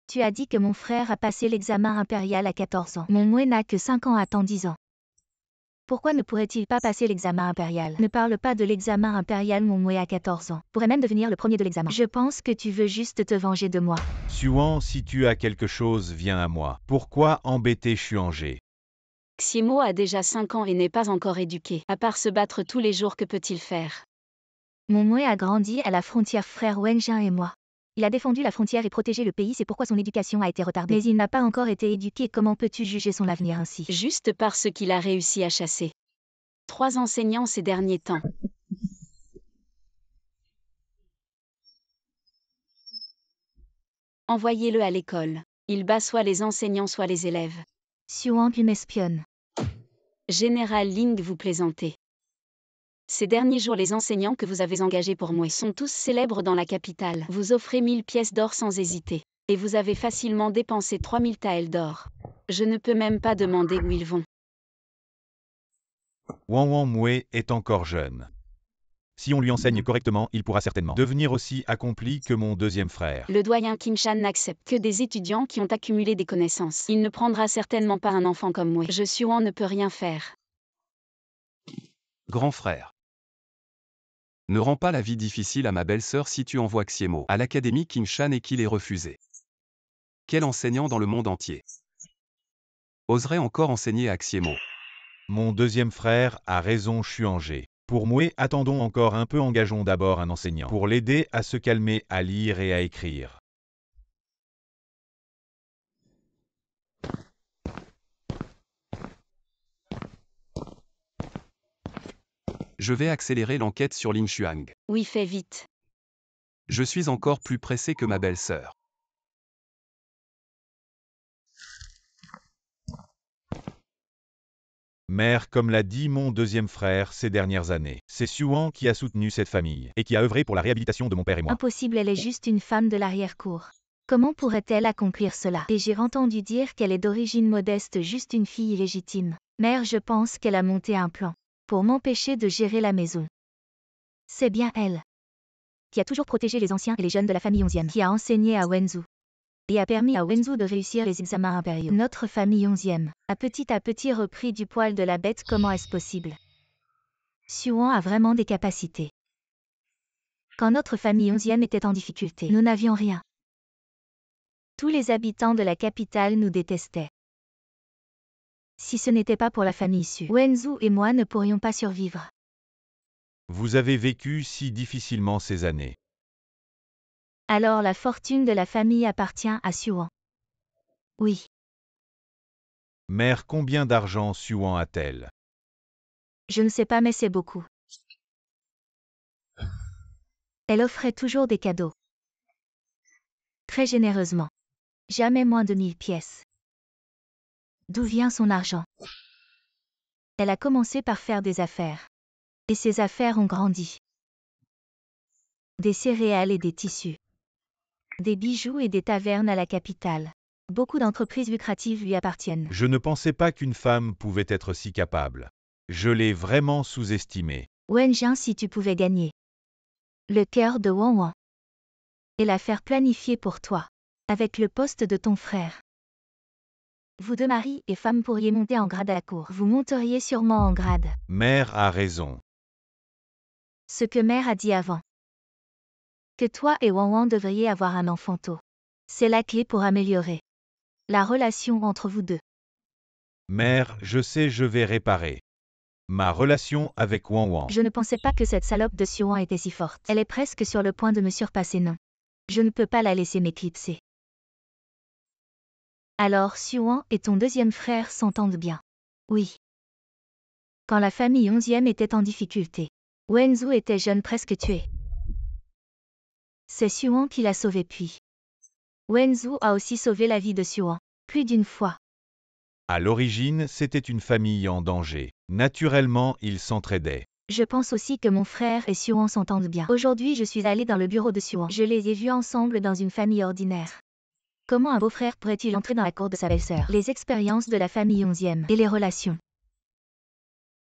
Tu as dit que mon frère a passé l'examen impérial à 14 ans. Mon Mouais n'a que 5 ans, attend 10 ans. Pourquoi ne pourrait-il pas passer l'examen impérial? Ne parle pas de l'examen impérial, mon Mouais a 14 ans. Pourrait même devenir le premier de l'examen. Je pense que tu veux juste te venger de moi. Xuan, si tu as quelque chose, viens à moi. Pourquoi embêter Xuangé? Xiemo a déjà 5 ans et n'est pas encore éduqué. À part se battre tous les jours, que peut-il faire? Mon Mouais a grandi à la frontière, frère Wenjin et moi. Il a défendu la frontière et protégé le pays, c'est pourquoi son éducation a été retardée. Mais il n'a pas encore été éduqué, comment peux-tu juger son avenir ainsi? Juste parce qu'il a réussi à chasser 3 enseignants ces derniers temps. Envoyez-le à l'école. Il bat soit les enseignants soit les élèves. Xuan, tu m'espionnes. Général Ling, vous plaisantez. Ces derniers jours, les enseignants que vous avez engagés pour moi sont tous célèbres dans la capitale. Vous offrez 1000 pièces d'or sans hésiter. Et vous avez facilement dépensé 3000 taels d'or. Je ne peux même pas demander où ils vont. Wang Mouais est encore jeune. Si on lui enseigne correctement, il pourra certainement devenir aussi accompli que mon deuxième frère. Le doyen Kim Chan n'accepte que des étudiants qui ont accumulé des connaissances. Il ne prendra certainement pas un enfant comme moi. Je Xuan ne peut rien faire. Grand frère. Ne rends pas la vie difficile à ma belle-sœur si tu envoies Xiemo à l'académie King Chan et qu'il est refusé. Quel enseignant dans le monde entier oserait encore enseigner à Xiemo? Mon deuxième frère a raison, Xuangé. Pour Mouais, attendons encore un peu, engageons d'abord un enseignant pour l'aider à se calmer, à lire et à écrire. Je vais accélérer l'enquête sur Lin Xuang. Oui, fais vite. Je suis encore plus pressé que ma belle-sœur. Mère, comme l'a dit mon deuxième frère ces dernières années, c'est Xuan qui a soutenu cette famille et qui a œuvré pour la réhabilitation de mon père et moi. Impossible, elle est juste une femme de l'arrière-cour. Comment pourrait-elle accomplir cela? Et j'ai entendu dire qu'elle est d'origine modeste, juste une fille illégitime. Mère, je pense qu'elle a monté un plan pour m'empêcher de gérer la maison. C'est bien elle qui a toujours protégé les anciens et les jeunes de la famille 11e, qui a enseigné à Wenzhou et a permis à Wenzhou de réussir les examens impériaux. Notre famille 11e a petit repris du poil de la bête. Comment est-ce possible? Xuan a vraiment des capacités. Quand notre famille 11e était en difficulté, nous n'avions rien. Tous les habitants de la capitale nous détestaient. Si ce n'était pas pour la famille Su, Wenzhou et moi ne pourrions pas survivre. Vous avez vécu si difficilement ces années. Alors la fortune de la famille appartient à Xuan. Oui. Mère, combien d'argent Xuan a-t-elle? Je ne sais pas, mais c'est beaucoup. Elle offrait toujours des cadeaux. Très généreusement. Jamais moins de 1000 pièces. D'où vient son argent? Elle a commencé par faire des affaires. Et ses affaires ont grandi. Des céréales et des tissus. Des bijoux et des tavernes à la capitale. Beaucoup d'entreprises lucratives lui appartiennent. Je ne pensais pas qu'une femme pouvait être si capable. Je l'ai vraiment sous-estimée. Wenjin, si tu pouvais gagner le cœur de Wang, et la faire planifier pour toi, avec le poste de ton frère. Vous deux, mari et femme, pourriez monter en grade à la cour. Vous monteriez sûrement en grade. Mère a raison. Ce que mère a dit avant. Que toi et Wang devriez avoir un enfant tôt. C'est la clé pour améliorer la relation entre vous deux. Mère, je sais, je vais réparer ma relation avec Wang. Je ne pensais pas que cette salope de Xuan était si forte. Elle est presque sur le point de me surpasser, non. Je ne peux pas la laisser m'éclipser. Alors Xuan et ton deuxième frère s'entendent bien. Oui. Quand la famille 11e était en difficulté, Wenzu était jeune, presque tué. C'est Xuan qui l'a sauvé puis. Wenzu a aussi sauvé la vie de Xuan, plus d'une fois. À l'origine, c'était une famille en danger. Naturellement, ils s'entraidaient. Je pense aussi que mon frère et Xuan s'entendent bien. Aujourd'hui, je suis allée dans le bureau de Xuan. Je les ai vus ensemble dans une famille ordinaire. Comment un beau-frère pourrait-il entrer dans la cour de sa belle-sœur? Les expériences de la famille 11e et les relations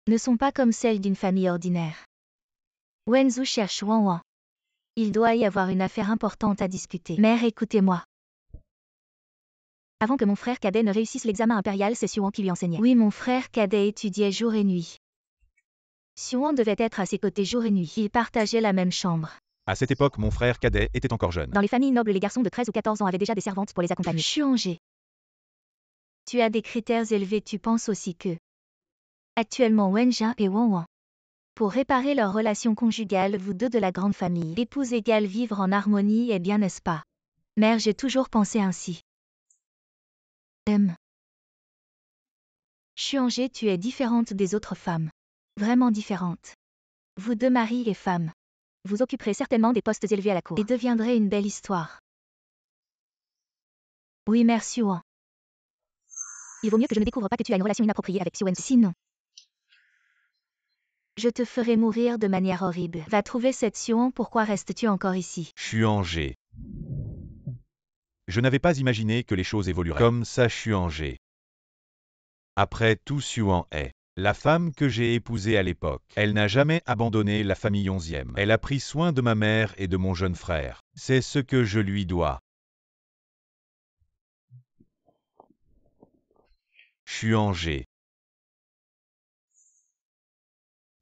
ne sont pas comme celles d'une famille ordinaire. Wenzu cherche Wan Wan. Il doit y avoir une affaire importante à discuter. Mère, écoutez-moi. Avant que mon frère cadet ne réussisse l'examen impérial, c'est Xuan qui lui enseignait. Oui, mon frère cadet étudiait jour et nuit. Xuan devait être à ses côtés jour et nuit. Ils partageaient la même chambre. À cette époque, mon frère cadet était encore jeune. Dans les familles nobles, les garçons de 13 ou 14 ans avaient déjà des servantes pour les accompagner. Xuan-Gé. Tu as des critères élevés, tu penses aussi que... Actuellement, Wenjin et Wan Wan. Pour réparer leur relation conjugale, vous deux de la grande famille, épouses égales, vivre en harmonie, eh bien, n'est-ce pas? Mère, j'ai toujours pensé ainsi. Xuan-Gé, tu es différente des autres femmes. Vraiment différente. Vous deux, mari et femme. Vous occuperez certainement des postes élevés à la cour. Et deviendrez une belle histoire. Oui, mère Xuan. Il vaut mieux que je ne découvre pas que tu as une relation inappropriée avec Xuan. Sinon, je te ferai mourir de manière horrible. Va trouver cette Xuan, pourquoi restes-tu encore ici? Xuan-Gé. Je n'avais pas imaginé que les choses évolueraient comme ça, Xuan-Gé. Après tout, Xuan est la femme que j'ai épousée à l'époque. Elle n'a jamais abandonné la famille 11e. Elle a pris soin de ma mère et de mon jeune frère. C'est ce que je lui dois. Xuan-Gé.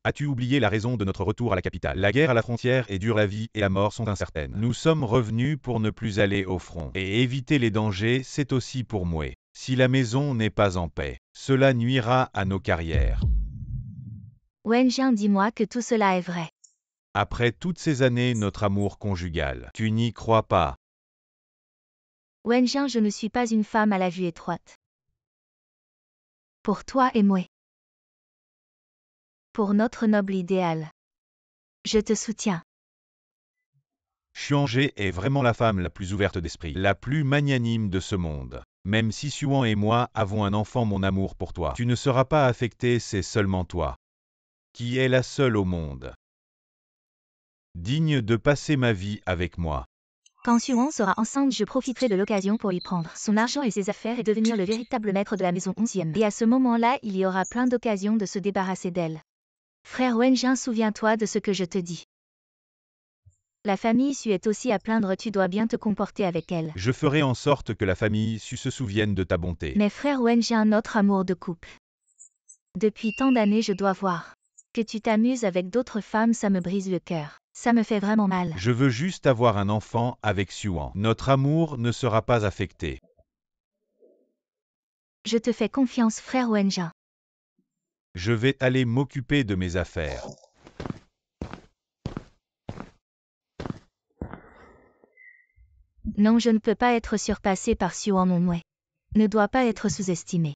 As-tu oublié la raison de notre retour à la capitale? La guerre à la frontière est dure, la vie et la mort sont incertaines. Nous sommes revenus pour ne plus aller au front. Et éviter les dangers, c'est aussi pour moi. Si la maison n'est pas en paix, cela nuira à nos carrières. Wenjin, dis-moi que tout cela est vrai. Après toutes ces années, notre amour conjugal, tu n'y crois pas? Wenjin, je ne suis pas une femme à la vue étroite. Pour toi et moi. Pour notre noble idéal. Je te soutiens. Xuan-Gé est vraiment la femme la plus ouverte d'esprit, la plus magnanime de ce monde. Même si Xuan et moi avons un enfant, mon amour pour toi, tu ne seras pas affecté, c'est seulement toi qui es la seule au monde digne de passer ma vie avec moi. Quand Xuan sera enceinte, je profiterai de l'occasion pour lui prendre son argent et ses affaires et devenir le véritable maître de la maison 11e. Et à ce moment-là, il y aura plein d'occasions de se débarrasser d'elle. Frère Wenjin, souviens-toi de ce que je te dis. La famille Su est aussi à plaindre, tu dois bien te comporter avec elle. Je ferai en sorte que la famille Su se souvienne de ta bonté. Mais frère Wenjin, notre amour de couple. Depuis tant d'années, je dois voir. Que tu t'amuses avec d'autres femmes, ça me brise le cœur. Ça me fait vraiment mal. Je veux juste avoir un enfant avec Xuan. Notre amour ne sera pas affecté. Je te fais confiance, frère Wenjin. Je vais aller m'occuper de mes affaires. Non, je ne peux pas être surpassé par Xuan mon mouet. Ne doit pas être sous-estimé.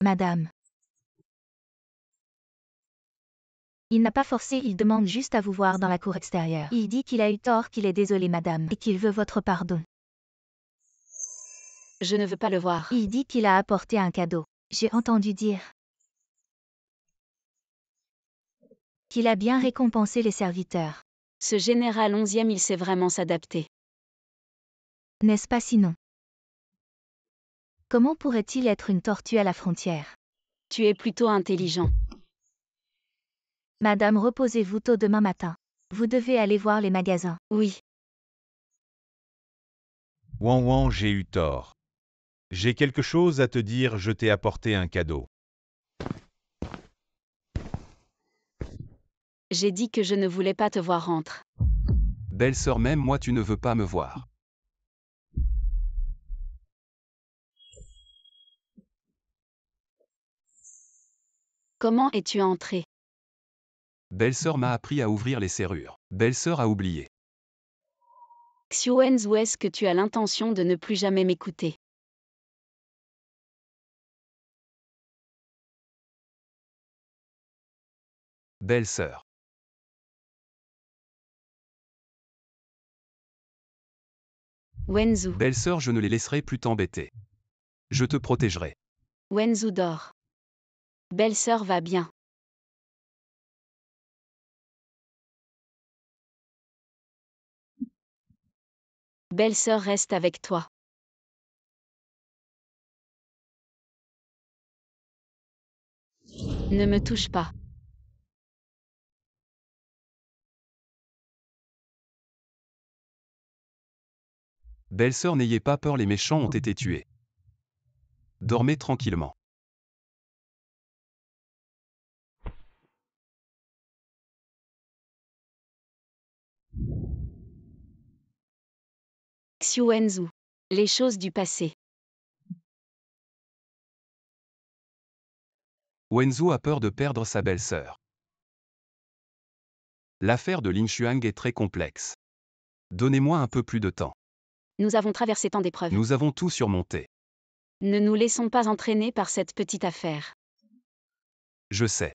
Madame. Il n'a pas forcé, il demande juste à vous voir dans la cour extérieure. Il dit qu'il a eu tort, qu'il est désolé madame, et qu'il veut votre pardon. Je ne veux pas le voir. Il dit qu'il a apporté un cadeau. J'ai entendu dire qu'il a bien récompensé les serviteurs. Ce général 11e, il sait vraiment s'adapter. N'est-ce pas sinon? Comment pourrait-il être une tortue à la frontière? Tu es plutôt intelligent. Madame, reposez-vous tôt demain matin. Vous devez aller voir les magasins. Oui. Wan Wan, j'ai eu tort. J'ai quelque chose à te dire, je t'ai apporté un cadeau. J'ai dit que je ne voulais pas te voir rentrer. Belle-sœur, même moi tu ne veux pas me voir. Comment es-tu entré? Belle-sœur m'a appris à ouvrir les serrures. Belle-sœur a oublié. Xuan, ou est-ce que tu as l'intention de ne plus jamais m'écouter? Belle-sœur. Wenzu. Belle-sœur, je ne les laisserai plus t'embêter. Je te protégerai. Wenzu dort. Belle-sœur va bien. Belle-sœur reste avec toi. Ne me touche pas. Belle-sœur, n'ayez pas peur, les méchants ont été tués. Dormez tranquillement. Xiu Wenzu. Les choses du passé. Wenzu a peur de perdre sa belle-sœur. L'affaire de Ling Xuang est très complexe. Donnez-moi un peu plus de temps. Nous avons traversé tant d'épreuves. Nous avons tout surmonté. Ne nous laissons pas entraîner par cette petite affaire. Je sais.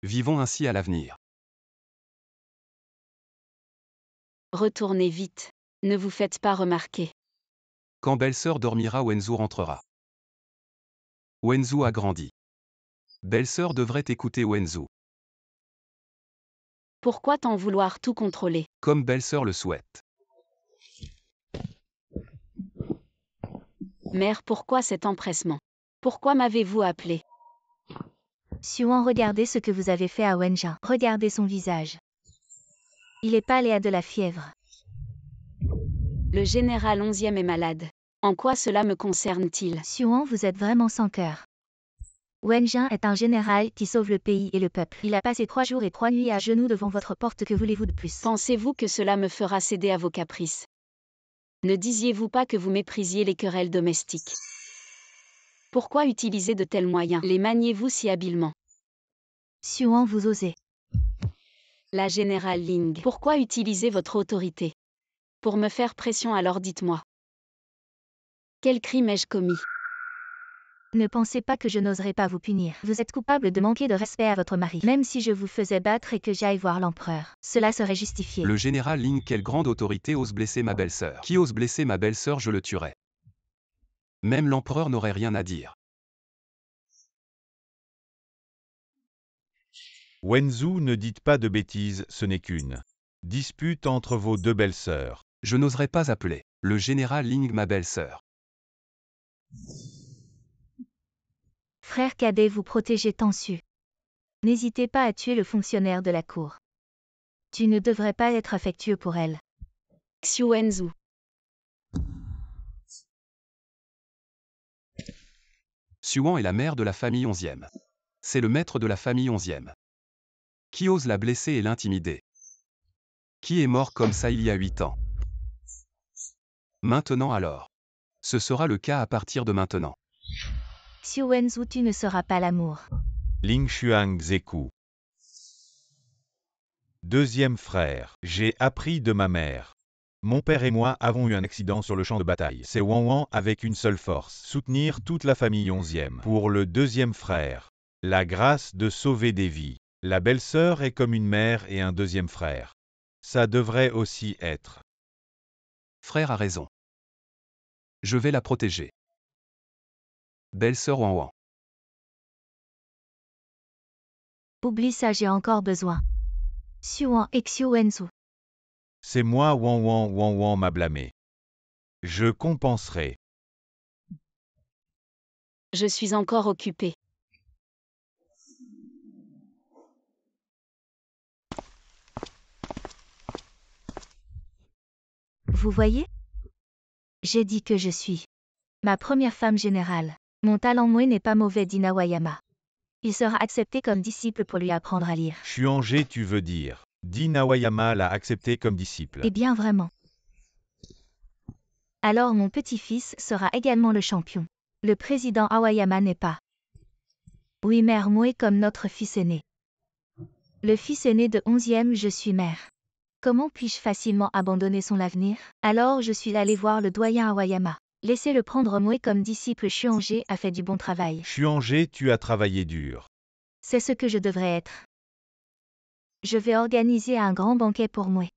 Vivons ainsi à l'avenir. Retournez vite. Ne vous faites pas remarquer. Quand belle-sœur dormira, Wenzu rentrera. Wenzu a grandi. Belle-sœur devrait écouter Wenzu, Pourquoi t'en vouloir tout contrôler? comme belle-sœur le souhaite. Mère, pourquoi cet empressement? Pourquoi m'avez-vous appelé? Xuan, regardez ce que vous avez fait à Wenjin. Regardez son visage. Il est pâle et a de la fièvre. Le général 11e est malade. En quoi cela me concerne-t-il? Xuan, vous êtes vraiment sans cœur. Wenjin est un général qui sauve le pays et le peuple. Il a passé 3 jours et 3 nuits à genoux devant votre porte, que voulez-vous de plus? Pensez-vous que cela me fera céder à vos caprices? Ne disiez-vous pas que vous méprisiez les querelles domestiques? Pourquoi utiliser de tels moyens? Les maniez-vous si habilement? Xuan, vous osez. La générale Ling. Pourquoi utiliser votre autorité? Pour me faire pression, alors dites-moi. Quel crime ai-je commis? Ne pensez pas que je n'oserais pas vous punir. Vous êtes coupable de manquer de respect à votre mari. Même si je vous faisais battre et que j'aille voir l'empereur, cela serait justifié. Le général Ling, quelle grande autorité, ose blesser ma belle-sœur. Qui ose blesser ma belle-sœur, je le tuerai. Même l'empereur n'aurait rien à dire. Wenzu, ne dites pas de bêtises, ce n'est qu'une dispute entre vos 2 belles-sœurs. Je n'oserais pas appeler le général Ling ma belle-sœur. Frère cadet, vous protégez Tansu. N'hésitez pas à tuer le fonctionnaire de la cour. Tu ne devrais pas être affectueux pour elle. Xiu Wenzu. Xuan est la mère de la famille 11e. C'est le maître de la famille 11e. Qui ose la blesser et l'intimider? Qui est mort comme ça il y a 8 ans? Maintenant alors. Ce sera le cas à partir de maintenant. Xiu Wenzu, tu ne seras pas l'amour. Ling Xuang Zeku. 2e frère. J'ai appris de ma mère. Mon père et moi avons eu un accident sur le champ de bataille. C'est Wan Wan avec une seule force. Soutenir toute la famille 11e. Pour le 2e frère. La grâce de sauver des vies. La belle-sœur est comme une mère et un 2e frère. Ça devrait aussi être. Frère a raison. Je vais la protéger. Belle-sœur Wan Wan. Oublie ça, j'ai encore besoin. Xuan et Xiu Wenzu. C'est moi Wan Wan m'a blâmé. Je compenserai. Je suis encore occupée. Vous voyez? J'ai dit que je suis ma première femme générale. Mon talent moué n'est pas mauvais, dit Nawayama. Il sera accepté comme disciple pour lui apprendre à lire. Xuangé, tu veux dire. Di Nawayama l'a accepté comme disciple. Eh bien vraiment. Alors mon petit-fils sera également le champion. Le président Awayama n'est pas. Oui, mère moué comme notre fils aîné. Le fils aîné de 11e, je suis mère. Comment puis-je facilement abandonner son avenir? Alors je suis allée voir le doyen Awayama. Laissez-le prendre Moué comme disciple. Xuanje a fait du bon travail. Xuanje, tu as travaillé dur. C'est ce que je devrais être. Je vais organiser un grand banquet pour Moué.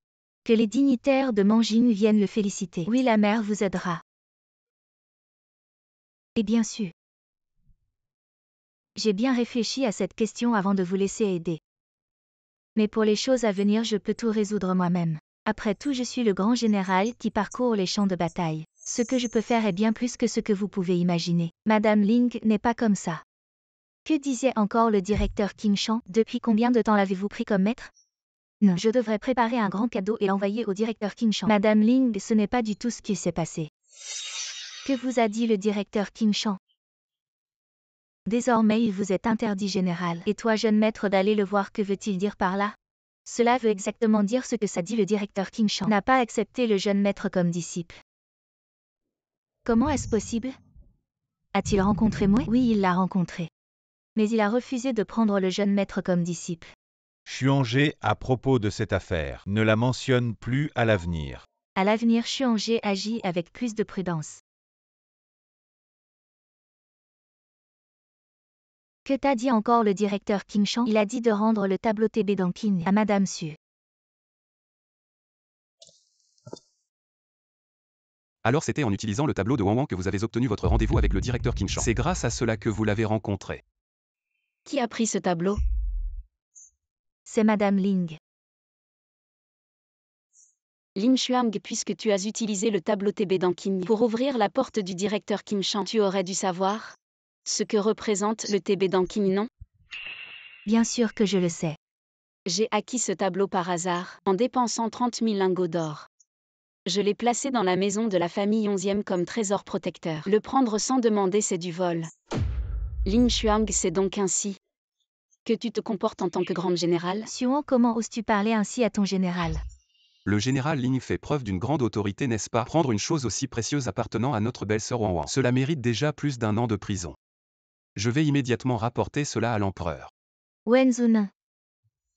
Que les dignitaires de Manjing viennent le féliciter. Oui, la mère vous aidera. Et bien sûr. J'ai bien réfléchi à cette question avant de vous laisser aider. Mais pour les choses à venir, je peux tout résoudre moi-même. Après tout, je suis le grand général qui parcourt les champs de bataille. Ce que je peux faire est bien plus que ce que vous pouvez imaginer. Madame Ling n'est pas comme ça. Que disait encore le directeur King Shan? Depuis combien de temps l'avez-vous pris comme maître? Non, je devrais préparer un grand cadeau et l'envoyer au directeur King Shan. Madame Ling, ce n'est pas du tout ce qui s'est passé. Que vous a dit le directeur King Shan? Désormais il vous est interdit, général. Et toi, jeune maître, d'aller le voir, que veut-il dire par là? Cela veut exactement dire ce que ça dit. Le directeur King Shan n'a pas accepté le jeune maître comme disciple. Comment est-ce possible? A-t-il rencontré Moué? Oui, il l'a rencontré. Mais il a refusé de prendre le jeune maître comme disciple. Xuanje, à propos de cette affaire, ne la mentionne plus à l'avenir. À l'avenir, Xuanje agit avec plus de prudence. Que t'a dit encore le directeur King Shan? Il a dit de rendre le tableau TB Dankin à Madame Su. Alors c'était en utilisant le tableau de Wang Wang que vous avez obtenu votre rendez-vous avec le directeur King Shan. C'est grâce à cela que vous l'avez rencontré. Qui a pris ce tableau? C'est Madame Ling. Ling Xuang, puisque tu as utilisé le tableau TB Dankin pour ouvrir la porte du directeur Kim Shan, tu aurais dû savoir ce que représente le TB Dankin, non? Bien sûr que je le sais. J'ai acquis ce tableau par hasard, en dépensant 30 000 lingots d'or. Je l'ai placé dans la maison de la famille 11e comme trésor protecteur. Le prendre sans demander, c'est du vol. Ling Xuang, c'est donc ainsi que tu te comportes en tant que grande générale? Xuan, comment oses-tu parler ainsi à ton général? Le général Ling fait preuve d'une grande autorité, n'est-ce pas? Prendre une chose aussi précieuse appartenant à notre belle-sœur Wang Wang. Cela mérite déjà plus d'1 an de prison. Je vais immédiatement rapporter cela à l'empereur. Wenzun.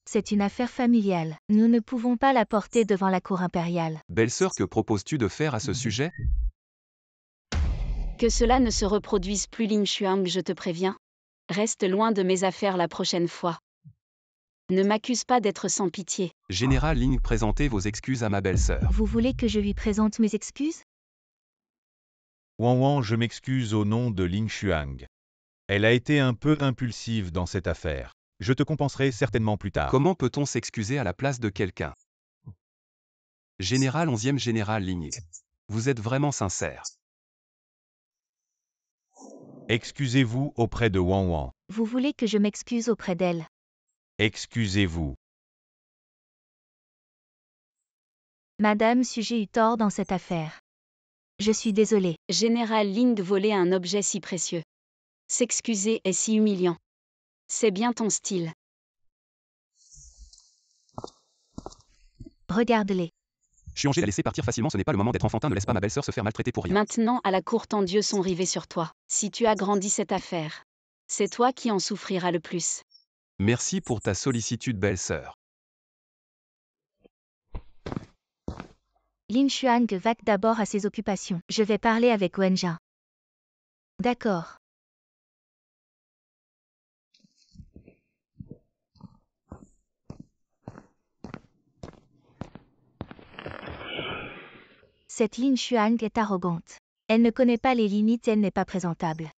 C'est une affaire familiale. Nous ne pouvons pas la porter devant la cour impériale. Belle-sœur, que proposes-tu de faire à ce sujet? Que cela ne se reproduise plus, Ling Xuang, je te préviens. Reste loin de mes affaires la prochaine fois. Ne m'accuse pas d'être sans pitié. Général Ling, présentez vos excuses à ma belle-sœur. Vous voulez que je lui présente mes excuses? Wang Wang, je m'excuse au nom de Ling Xuang. Elle a été un peu impulsive dans cette affaire. Je te compenserai certainement plus tard. Comment peut-on s'excuser à la place de quelqu'un? Général 11e Général Ling. Vous êtes vraiment sincère. Excusez-vous auprès de Wang Wang. Vous voulez que je m'excuse auprès d'elle? Excusez-vous. Madame Su, j'ai eu tort dans cette affaire. Je suis désolée. Général Ling, voler un objet si précieux. S'excuser est si humiliant. C'est bien ton style. Regarde-les. Xuanje l'a laissé partir facilement, ce n'est pas le moment d'être enfantin, ne laisse pas ma belle-sœur se faire maltraiter pour rien. Maintenant, à la cour, tant d'yeux sont rivés sur toi. Si tu agrandis cette affaire, c'est toi qui en souffriras le plus. Merci pour ta sollicitude, belle-sœur. Lin Xuang vaque d'abord à ses occupations. Je vais parler avec Wen Jia. D'accord. Cette Lin Xuang est arrogante. Elle ne connaît pas les limites, elle n'est pas présentable.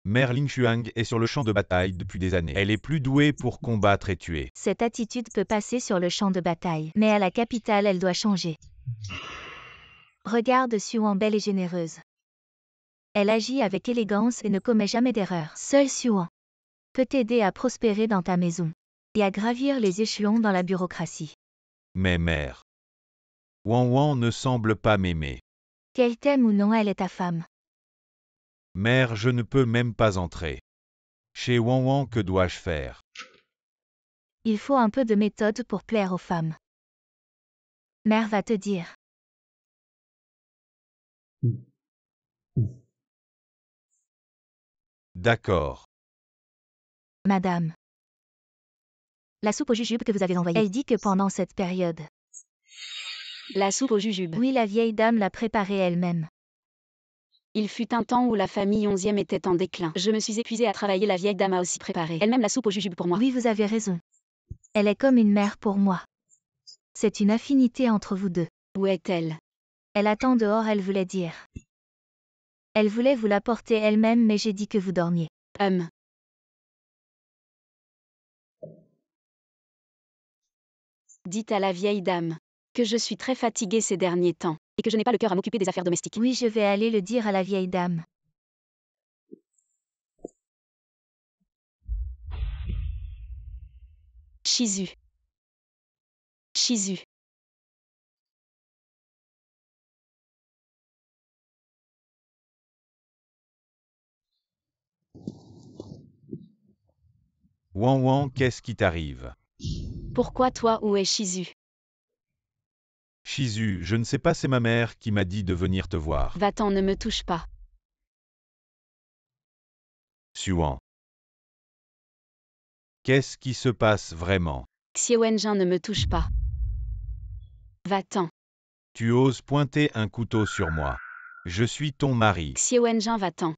Mère Ling Xuang est sur le champ de bataille depuis des années. Elle est plus douée pour combattre et tuer. Cette attitude peut passer sur le champ de bataille, mais à la capitale, elle doit changer. Regarde Xuan, belle et généreuse. Elle agit avec élégance et ne commet jamais d'erreur. Seul Xuan peut t'aider à prospérer dans ta maison et à gravir les échelons dans la bureaucratie. Mais mère, Wang Wang ne semble pas m'aimer. Qu'elle t'aime ou non, elle est ta femme. Mère, je ne peux même pas entrer. Chez Wang Wang, que dois-je faire? Il faut un peu de méthode pour plaire aux femmes. Mère va te dire. D'accord. Madame. La soupe au jujube que vous avez envoyée. Elle dit que pendant cette période. La soupe au jujube. Oui, la vieille dame l'a préparée elle-même. Il fut un temps où la famille 11e était en déclin. Je me suis épuisée à travailler, la vieille dame a aussi préparé elle-même la soupe au jujube pour moi. Oui, vous avez raison. Elle est comme une mère pour moi. C'est une affinité entre vous deux. Où est-elle? Elle attend dehors, elle voulait dire. Elle voulait vous l'apporter elle-même, mais j'ai dit que vous dormiez. Dites à la vieille dame que je suis très fatiguée ces derniers temps, et que je n'ai pas le cœur à m'occuper des affaires domestiques. Oui, je vais aller le dire à la vieille dame. Shizu. Shizu. Wan Wan, qu'est-ce qui t'arrive? Pourquoi toi, où est Shizu? Shizu, je ne sais pas, c'est ma mère qui m'a dit de venir te voir. Va-t'en, ne me touche pas. Xuan. Qu'est-ce qui se passe vraiment? Xie Wenjin, ne me touche pas. Va-t'en. Tu oses pointer un couteau sur moi. Je suis ton mari. Xie Wenjin, va-t'en.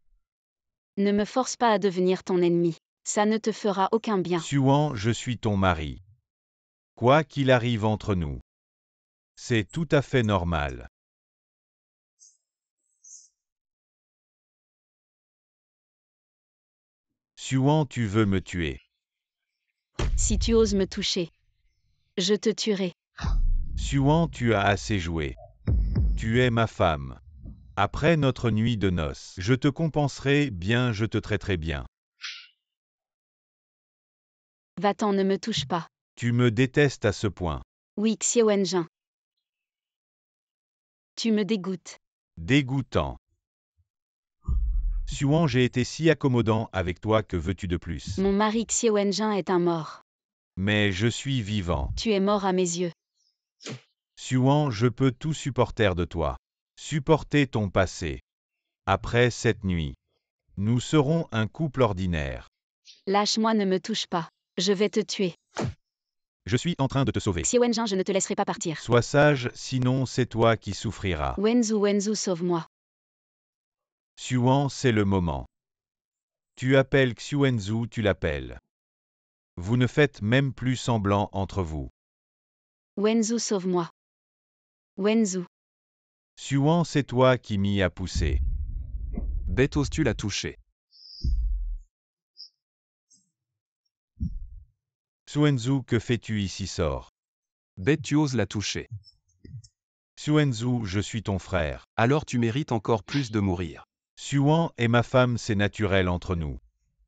Ne me force pas à devenir ton ennemi. Ça ne te fera aucun bien. Xuan, je suis ton mari. Quoi qu'il arrive entre nous, c'est tout à fait normal. Xuan, tu veux me tuer. Si tu oses me toucher, je te tuerai. Xuan, tu as assez joué. Tu es ma femme. Après notre nuit de noces, je te compenserai bien, je te traiterai bien. Va-t'en, ne me touche pas. Tu me détestes à ce point. Oui, Xie Wenjin. Tu me dégoûtes. Dégoûtant. Xuan, j'ai été si accommodant avec toi, que veux-tu de plus? Mon mari Xie Wenjin est un mort. Mais je suis vivant. Tu es mort à mes yeux. Xuan, je peux tout supporter de toi. Supporter ton passé. Après cette nuit, nous serons un couple ordinaire. Lâche-moi, ne me touche pas. Je vais te tuer. Je suis en train de te sauver. Xie Wenjin, je ne te laisserai pas partir. Sois sage, sinon c'est toi qui souffriras. Wenzu, sauve-moi. Xuan, c'est le moment. Tu appelles Xuanzu, tu l'appelles. Vous ne faites même plus semblant entre vous. Wenzu, sauve-moi. Wenzu. Xuan, c'est toi qui m'y as poussé. Bête, oses-tu la toucher? Xuanzu, que fais-tu ici, sors? Bête, tu oses la toucher. Xuanzu, je suis ton frère. Alors tu mérites encore plus de mourir. Xuan et ma femme, c'est naturel entre nous.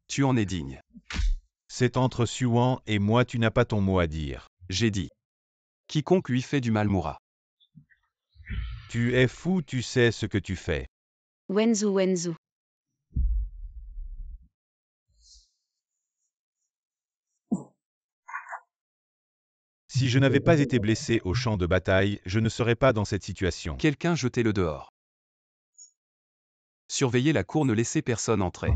Tu en es digne. C'est entre Xuan et moi, tu n'as pas ton mot à dire. J'ai dit. Quiconque lui fait du mal mourra. Tu es fou, tu sais ce que tu fais. Wenzu. Si je n'avais pas été blessé au champ de bataille, je ne serais pas dans cette situation. Quelqu'un jetez-le dehors. Surveillez la cour, ne laissez personne entrer.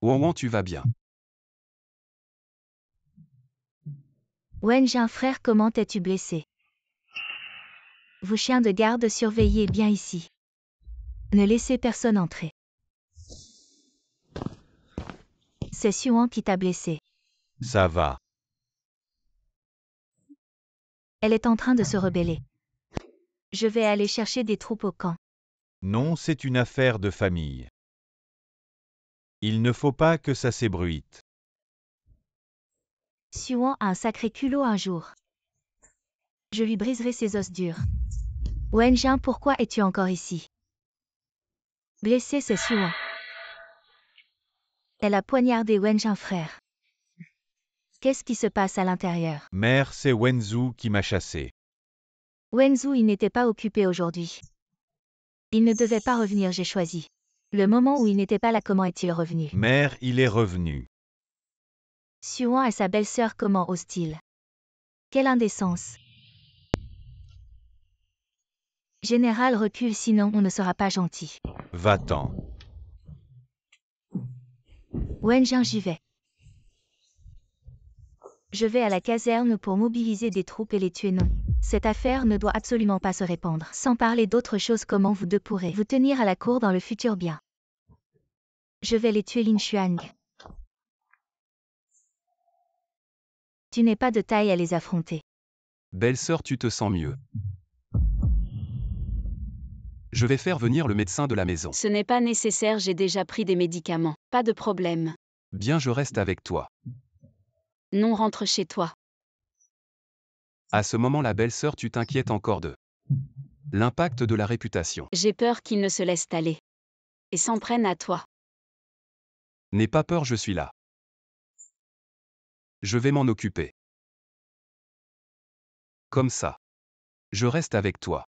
Wan, tu vas bien. Wenjin, frère, comment es-tu blessé? Vous chiens de garde, surveillez bien ici. Ne laissez personne entrer. C'est Xuan qui t'a blessé. Ça va. Elle est en train de se rebeller. Je vais aller chercher des troupes au camp. Non, c'est une affaire de famille. Il ne faut pas que ça s'ébruite. Xuan a un sacré culot un jour. Je lui briserai ses os durs. Wenjin, pourquoi es-tu encore ici? Blessé, c'est Xuan. Elle a poignardé Wenjin, frère. Qu'est-ce qui se passe à l'intérieur? Mère, c'est Wenzu qui m'a chassé. Wenzu, il n'était pas occupé aujourd'hui. Il ne devait pas revenir, j'ai choisi. Le moment où il n'était pas là, comment est-il revenu? Mère, il est revenu. Xuan et sa belle-sœur, comment ose-t-il? Quelle indécence! Général, recule, sinon on ne sera pas gentil. Va-t'en. Wenjin, j'y vais. Je vais à la caserne pour mobiliser des troupes et les tuer, non. Cette affaire ne doit absolument pas se répandre. Sans parler d'autre chose, comment vous deux pourrez vous tenir à la cour dans le futur bien. Je vais les tuer, Lin Xuang. Tu n'es pas de taille à les affronter. Belle-sœur, tu te sens mieux. Je vais faire venir le médecin de la maison. Ce n'est pas nécessaire, j'ai déjà pris des médicaments. Pas de problème. Bien, je reste avec toi. Non, rentre chez toi. À ce moment, la belle-sœur, tu t'inquiètes encore de l'impact de la réputation. J'ai peur qu'ils ne se laissent aller. Et s'en prennent à toi. N'aie pas peur, je suis là. Je vais m'en occuper. Comme ça. Je reste avec toi.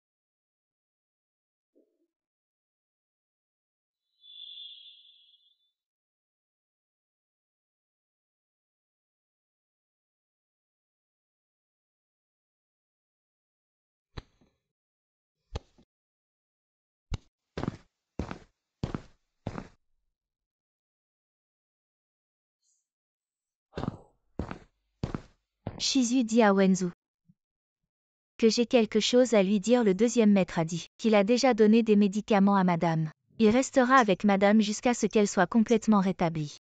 Shizu dit à Wenzu que j'ai quelque chose à lui dire. Le deuxième maître a dit qu'il a déjà donné des médicaments à madame. Il restera avec madame jusqu'à ce qu'elle soit complètement rétablie.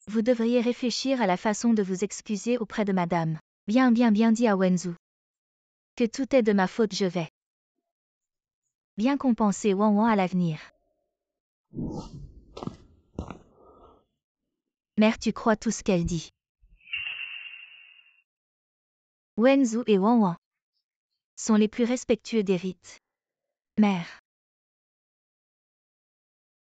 Vous devriez réfléchir à la façon de vous excuser auprès de madame. Bien dit à Wenzu que tout est de ma faute, je vais bien compenser Wan Wan à l'avenir. Mère, tu crois tout ce qu'elle dit? Wenzu et Wan Wan sont les plus respectueux des rites. Mère,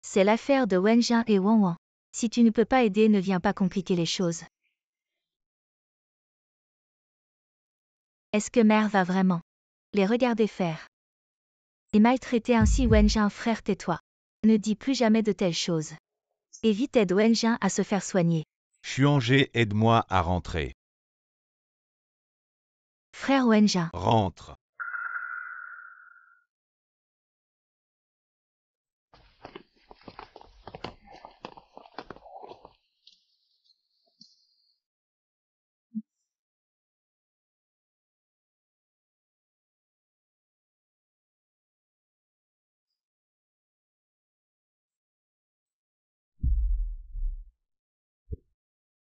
c'est l'affaire de Wenjin et Wan Wan. Si tu ne peux pas aider, ne viens pas compliquer les choses. Est-ce que mère va vraiment les regarder faire et maltraiter ainsi Wenjin? Frère, tais-toi. Ne dis plus jamais de telles choses. Et vite aide Wenjin à se faire soigner. Xuangé, aide-moi à rentrer. Frère Wenjin, Rentre.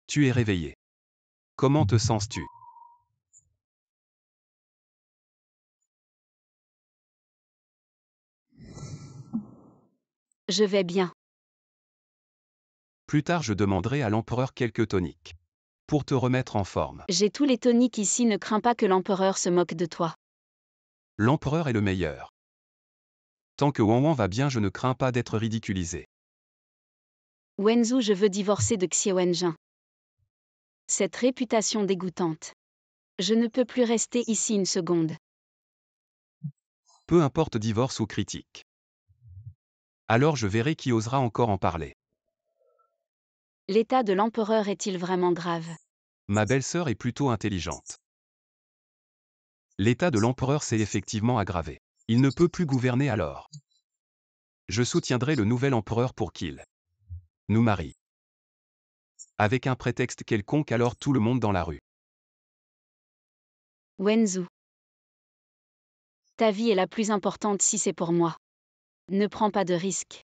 Tu es réveillé. Comment te sens-tu? Je vais bien. Plus tard, je demanderai à l'empereur quelques toniques. Pour te remettre en forme. J'ai tous les toniques ici, ne crains pas que l'empereur se moque de toi. L'empereur est le meilleur. Tant que Wan Wan va bien, je ne crains pas d'être ridiculisé. Wenzu, je veux divorcer de Xie Wenjin. Cette réputation dégoûtante. Je ne peux plus rester ici une seconde. Peu importe divorce ou critique. Alors je verrai qui osera encore en parler. L'état de l'empereur est-il vraiment grave? Ma belle-sœur est plutôt intelligente. L'état de l'empereur s'est effectivement aggravé. Il ne peut plus gouverner alors. Je soutiendrai le nouvel empereur pour qu'il nous marie. Avec un prétexte quelconque, alors tout le monde dans la rue. Wenzu. Ta vie est la plus importante si c'est pour moi. Ne prends pas de risques.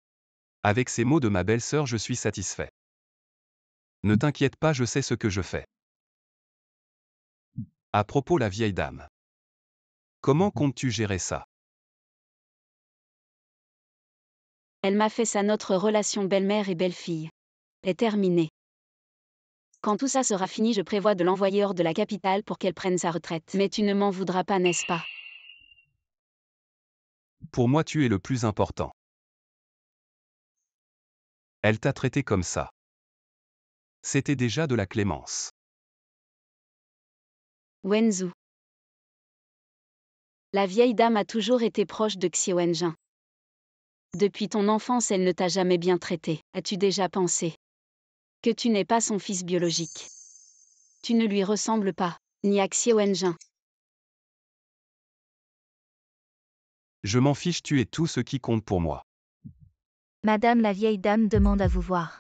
Avec ces mots de ma belle-sœur, je suis satisfait. Ne t'inquiète pas, je sais ce que je fais. À propos, la vieille dame. Comment comptes-tu gérer ça? Elle m'a fait ça, notre relation belle-mère et belle-fille est terminée. Quand tout ça sera fini, je prévois de l'envoyer hors de la capitale pour qu'elle prenne sa retraite. Mais tu ne m'en voudras pas, n'est-ce pas? Pour moi, tu es le plus important. Elle t'a traité comme ça. C'était déjà de la clémence. Wenzu. La vieille dame a toujours été proche de Xie Wenjin. Depuis ton enfance, elle ne t'a jamais bien traité. As-tu déjà pensé que tu n'es pas son fils biologique? Tu ne lui ressembles pas, ni à Xie Wenjin. Je m'en fiche, tu es tout ce qui compte pour moi. Madame la vieille dame demande à vous voir.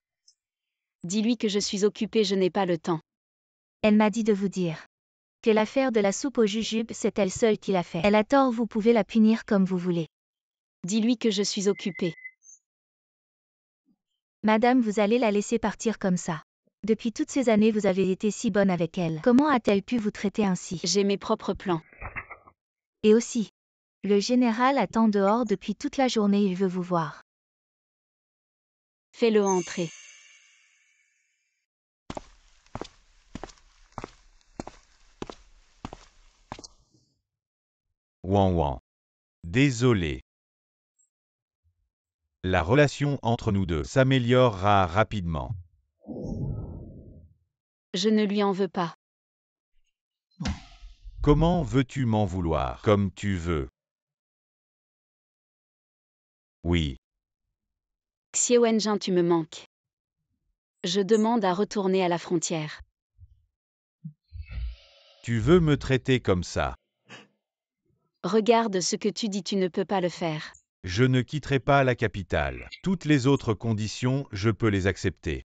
Dis-lui que je suis occupée, je n'ai pas le temps. Elle m'a dit de vous dire que l'affaire de la soupe aux jujubes, c'est elle seule qui l'a fait. Elle a tort, vous pouvez la punir comme vous voulez. Dis-lui que je suis occupée. Madame, vous allez la laisser partir comme ça. Depuis toutes ces années, vous avez été si bonne avec elle. Comment a-t-elle pu vous traiter ainsi? J'ai mes propres plans. Et aussi, le général attend dehors depuis toute la journée, il veut vous voir. Fais-le entrer. Ouan ouan. Désolé. La relation entre nous deux s'améliorera rapidement. Je ne lui en veux pas. Comment veux-tu m'en vouloir? Comme tu veux. Oui. Xie Wenjin, tu me manques. Je demande à retourner à la frontière. Tu veux me traiter comme ça? Regarde ce que tu dis, tu ne peux pas le faire. Je ne quitterai pas la capitale. Toutes les autres conditions, je peux les accepter.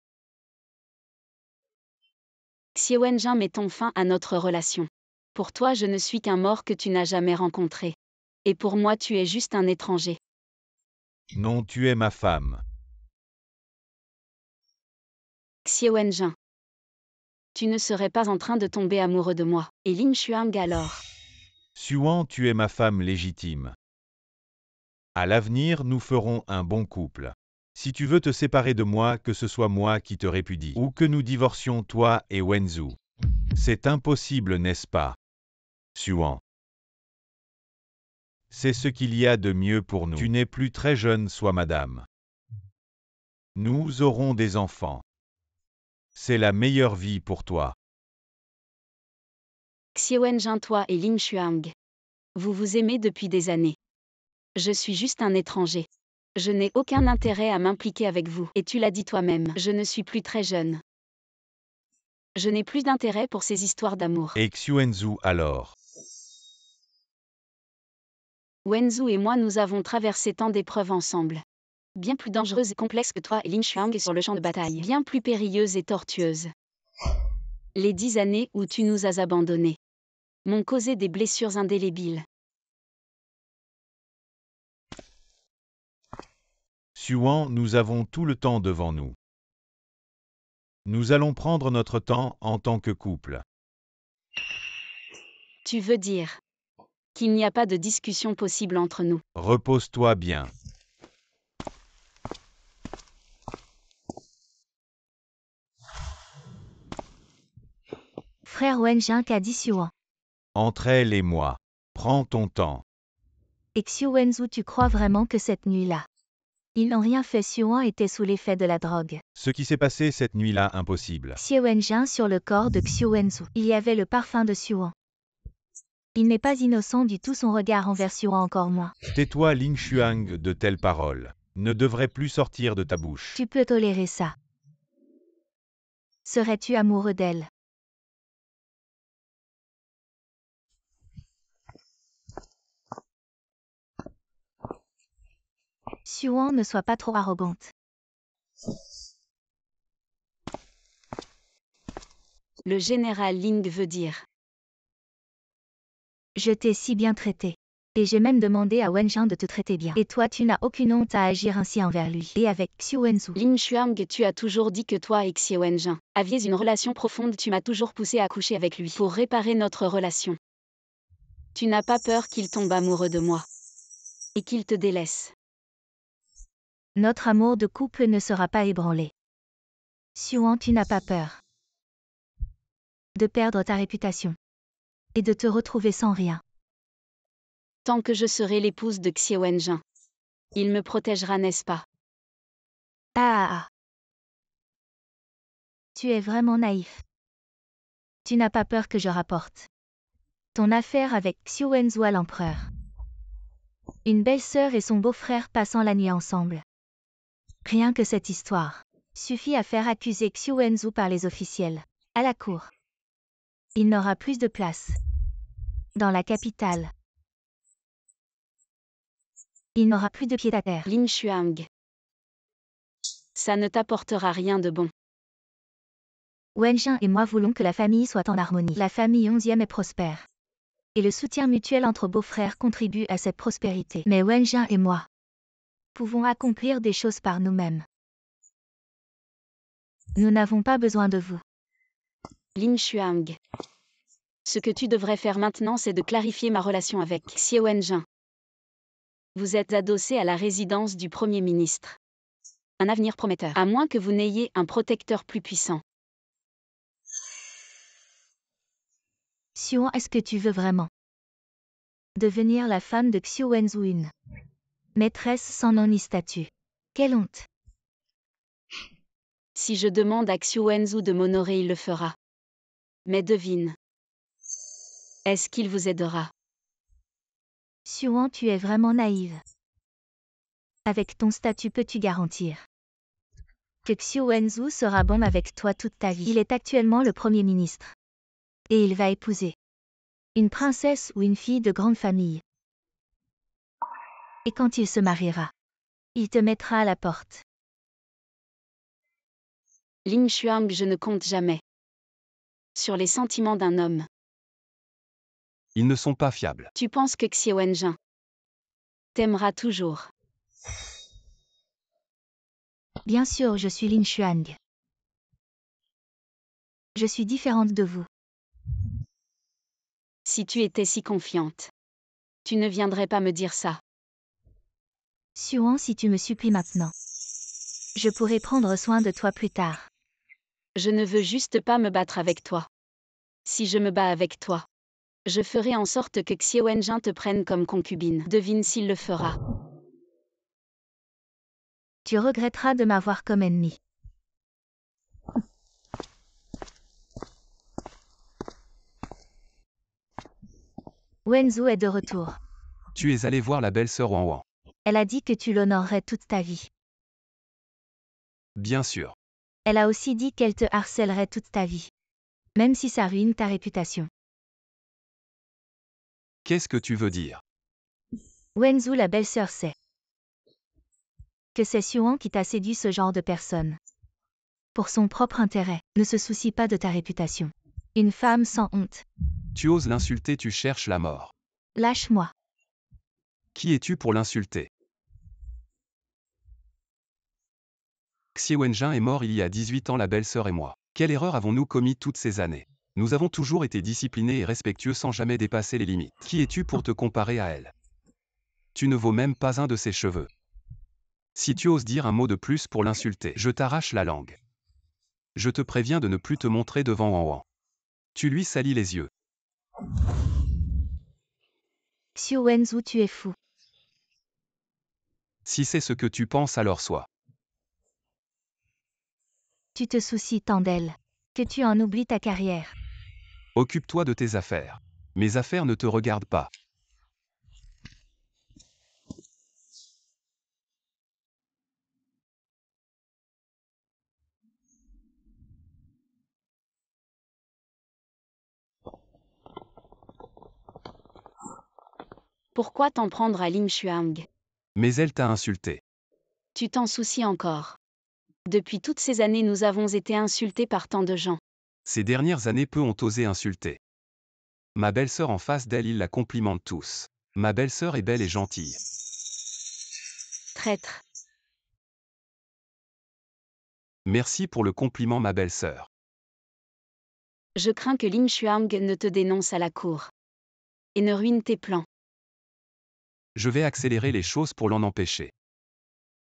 Xie Wenjin, mettons fin à notre relation. Pour toi, je ne suis qu'un mort que tu n'as jamais rencontré. Et pour moi, tu es juste un étranger. Non, tu es ma femme. Xie Wenjin. Tu ne serais pas en train de tomber amoureux de moi. Et Lin Xuang alors. Suan, tu es ma femme légitime. À l'avenir, nous ferons un bon couple. Si tu veux te séparer de moi, que ce soit moi qui te répudie, ou que nous divorcions toi et Wenzu. C'est impossible, n'est-ce pas? Suan. C'est ce qu'il y a de mieux pour nous. Tu n'es plus très jeune, sois madame. Nous aurons des enfants. C'est la meilleure vie pour toi. Xie Wenjin, toi et Lin Xuang. Vous vous aimez depuis des années. Je suis juste un étranger. Je n'ai aucun intérêt à m'impliquer avec vous. Et tu l'as dit toi-même, je ne suis plus très jeune. Je n'ai plus d'intérêt pour ces histoires d'amour. Et Xuanzu alors? Wenzu et moi, nous avons traversé tant d'épreuves ensemble. Bien plus dangereuses et complexes que toi et Lin Xuang sur le champ de bataille. Bien plus périlleuses et tortueuses. Les 10 années où tu nous as abandonnés m'ont causé des blessures indélébiles. Suan, nous avons tout le temps devant nous. Nous allons prendre notre temps en tant que couple. Tu veux dire qu'il n'y a pas de discussion possible entre nous. Repose-toi bien. Frère Wenjin, qu'a dit Xuan. Entre elle et moi. Prends ton temps. Et Xiu Wenzu, tu crois vraiment que cette nuit-là, ils n'ont rien fait? Xuan était sous l'effet de la drogue. Ce qui s'est passé cette nuit-là, impossible. Xie Wenjin, sur le corps de Xiu Wenzu, il y avait le parfum de Xuan. Il n'est pas innocent du tout, son regard envers Xuan encore moins. Tais-toi, Lin Xuang, de telles paroles ne devraient plus sortir de ta bouche. Tu peux tolérer ça. Serais-tu amoureux d'elle? Xuan, ne sois pas trop arrogante. Le général Ling veut dire. Je t'ai si bien traité. Et j'ai même demandé à Wenjin de te traiter bien. Et toi, tu n'as aucune honte à agir ainsi envers lui. Et avec Xiu Wenzu. Lin Xuang, tu as toujours dit que toi et Xie Wenjin aviez une relation profonde. Tu m'as toujours poussé à coucher avec lui pour réparer notre relation. Tu n'as pas peur qu'il tombe amoureux de moi et qu'il te délaisse. Notre amour de couple ne sera pas ébranlé. Xuan, tu n'as pas peur de perdre ta réputation et de te retrouver sans rien. Tant que je serai l'épouse de Xie Wenjin, il me protégera, n'est-ce pas? Ah. Tu es vraiment naïf. Tu n'as pas peur que je rapporte ton affaire avec Xiu Wenzu à l'empereur. Une belle-sœur et son beau-frère passant la nuit ensemble. Rien que cette histoire suffit à faire accuser Xiu Wenzu par les officiels à la cour. Il n'aura plus de place dans la capitale. Il n'aura plus de pied à terre. Lin Xuang. Ça ne t'apportera rien de bon. Wenjing et moi voulons que la famille soit en harmonie. La famille 11e est prospère. Et le soutien mutuel entre beaux-frères contribue à cette prospérité. Mais Wenjing et moi pouvons accomplir des choses par nous-mêmes. Nous n'avons pas besoin de vous. Lin Xuang. Ce que tu devrais faire maintenant, c'est de clarifier ma relation avec Xie Wenjing. Vous êtes adossé à la résidence du Premier ministre. Un avenir prometteur, à moins que vous n'ayez un protecteur plus puissant. Xuan, est-ce que tu veux vraiment devenir la femme de Xiu Wenzu, une maîtresse sans nom ni statut? Quelle honte! Si je demande à Xiu Wenzu de m'honorer, il le fera. Mais devine. Est-ce qu'il vous aidera? Xuan, tu es vraiment naïve. Avec ton statut, peux-tu garantir que Xiu Wenzu sera bon avec toi toute ta vie? Il est actuellement le Premier ministre. Et il va épouser une princesse ou une fille de grande famille. Et quand il se mariera, il te mettra à la porte. Lin Xuang, je ne compte jamais sur les sentiments d'un homme. Ils ne sont pas fiables. Tu penses que Xie Wenjing t'aimera toujours? Bien sûr, je suis Lin Xuang. Je suis différente de vous. Si tu étais si confiante, tu ne viendrais pas me dire ça. Xuan, si tu me supplies maintenant, je pourrai prendre soin de toi plus tard. Je ne veux juste pas me battre avec toi. Si je me bats avec toi, je ferai en sorte que Xie Wenjing te prenne comme concubine. Devine s'il le fera. Tu regretteras de m'avoir comme ennemi. Wenzu est de retour. Tu es allé voir la belle-sœur Wang Wang. Elle a dit que tu l'honorerais toute ta vie. Bien sûr. Elle a aussi dit qu'elle te harcèlerait toute ta vie. Même si ça ruine ta réputation. Qu'est-ce que tu veux dire? Wenzu, la belle-sœur, sait que c'est Xuan qui t'a séduit, ce genre de personne. Pour son propre intérêt, ne se soucie pas de ta réputation. Une femme sans honte. Tu oses l'insulter, tu cherches la mort. Lâche-moi. Qui es-tu pour l'insulter? Xie Wenjing est mort il y a 18 ans, la belle-sœur et moi. Quelle erreur avons-nous commis toutes ces années? Nous avons toujours été disciplinés et respectueux sans jamais dépasser les limites. Qui es-tu pour te comparer à elle? Tu ne vaux même pas un de ses cheveux. Si tu oses dire un mot de plus pour l'insulter, je t'arrache la langue. Je te préviens de ne plus te montrer devant Wang Wang. Tu lui salis les yeux. Xiu Wenzu, tu es fou. Si c'est ce que tu penses, alors sois. Tu te soucies tant d'elle que tu en oublies ta carrière. Occupe-toi de tes affaires. Mes affaires ne te regardent pas. Pourquoi t'en prendre à Lin Xuang? Mais elle t'a insulté. Tu t'en soucies encore. Depuis toutes ces années, nous avons été insultés par tant de gens. Ces dernières années, peu ont osé insulter. Ma belle-sœur en face d'elle, ils la complimentent tous. Ma belle-sœur est belle et gentille. Traître. Merci pour le compliment, ma belle-sœur. Je crains que Lin Xuang ne te dénonce à la cour. Et ne ruine tes plans. Je vais accélérer les choses pour l'en empêcher.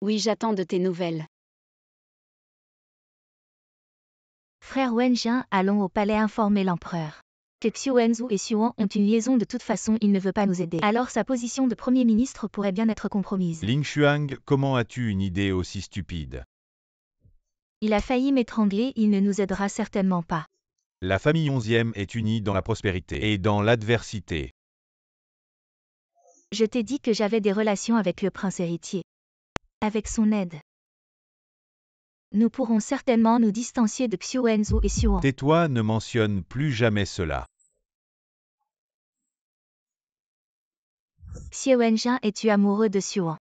Oui, j'attends de tes nouvelles. Frère Wenjing, allons au palais informer l'empereur que Xiu Wenzu et Xuan ont une liaison. De toute façon, il ne veut pas nous aider. Alors sa position de Premier ministre pourrait bien être compromise. Lin Xuang, comment as-tu une idée aussi stupide? Il a failli m'étrangler, il ne nous aidera certainement pas. La famille 11e est unie dans la prospérité et dans l'adversité. Je t'ai dit que j'avais des relations avec le prince héritier. Avec son aide, nous pourrons certainement nous distancier de Xiu Wenzu et Xuan. Tais-toi, ne mentionne plus jamais cela. Xie Wenjing, es-tu amoureux de Xuan?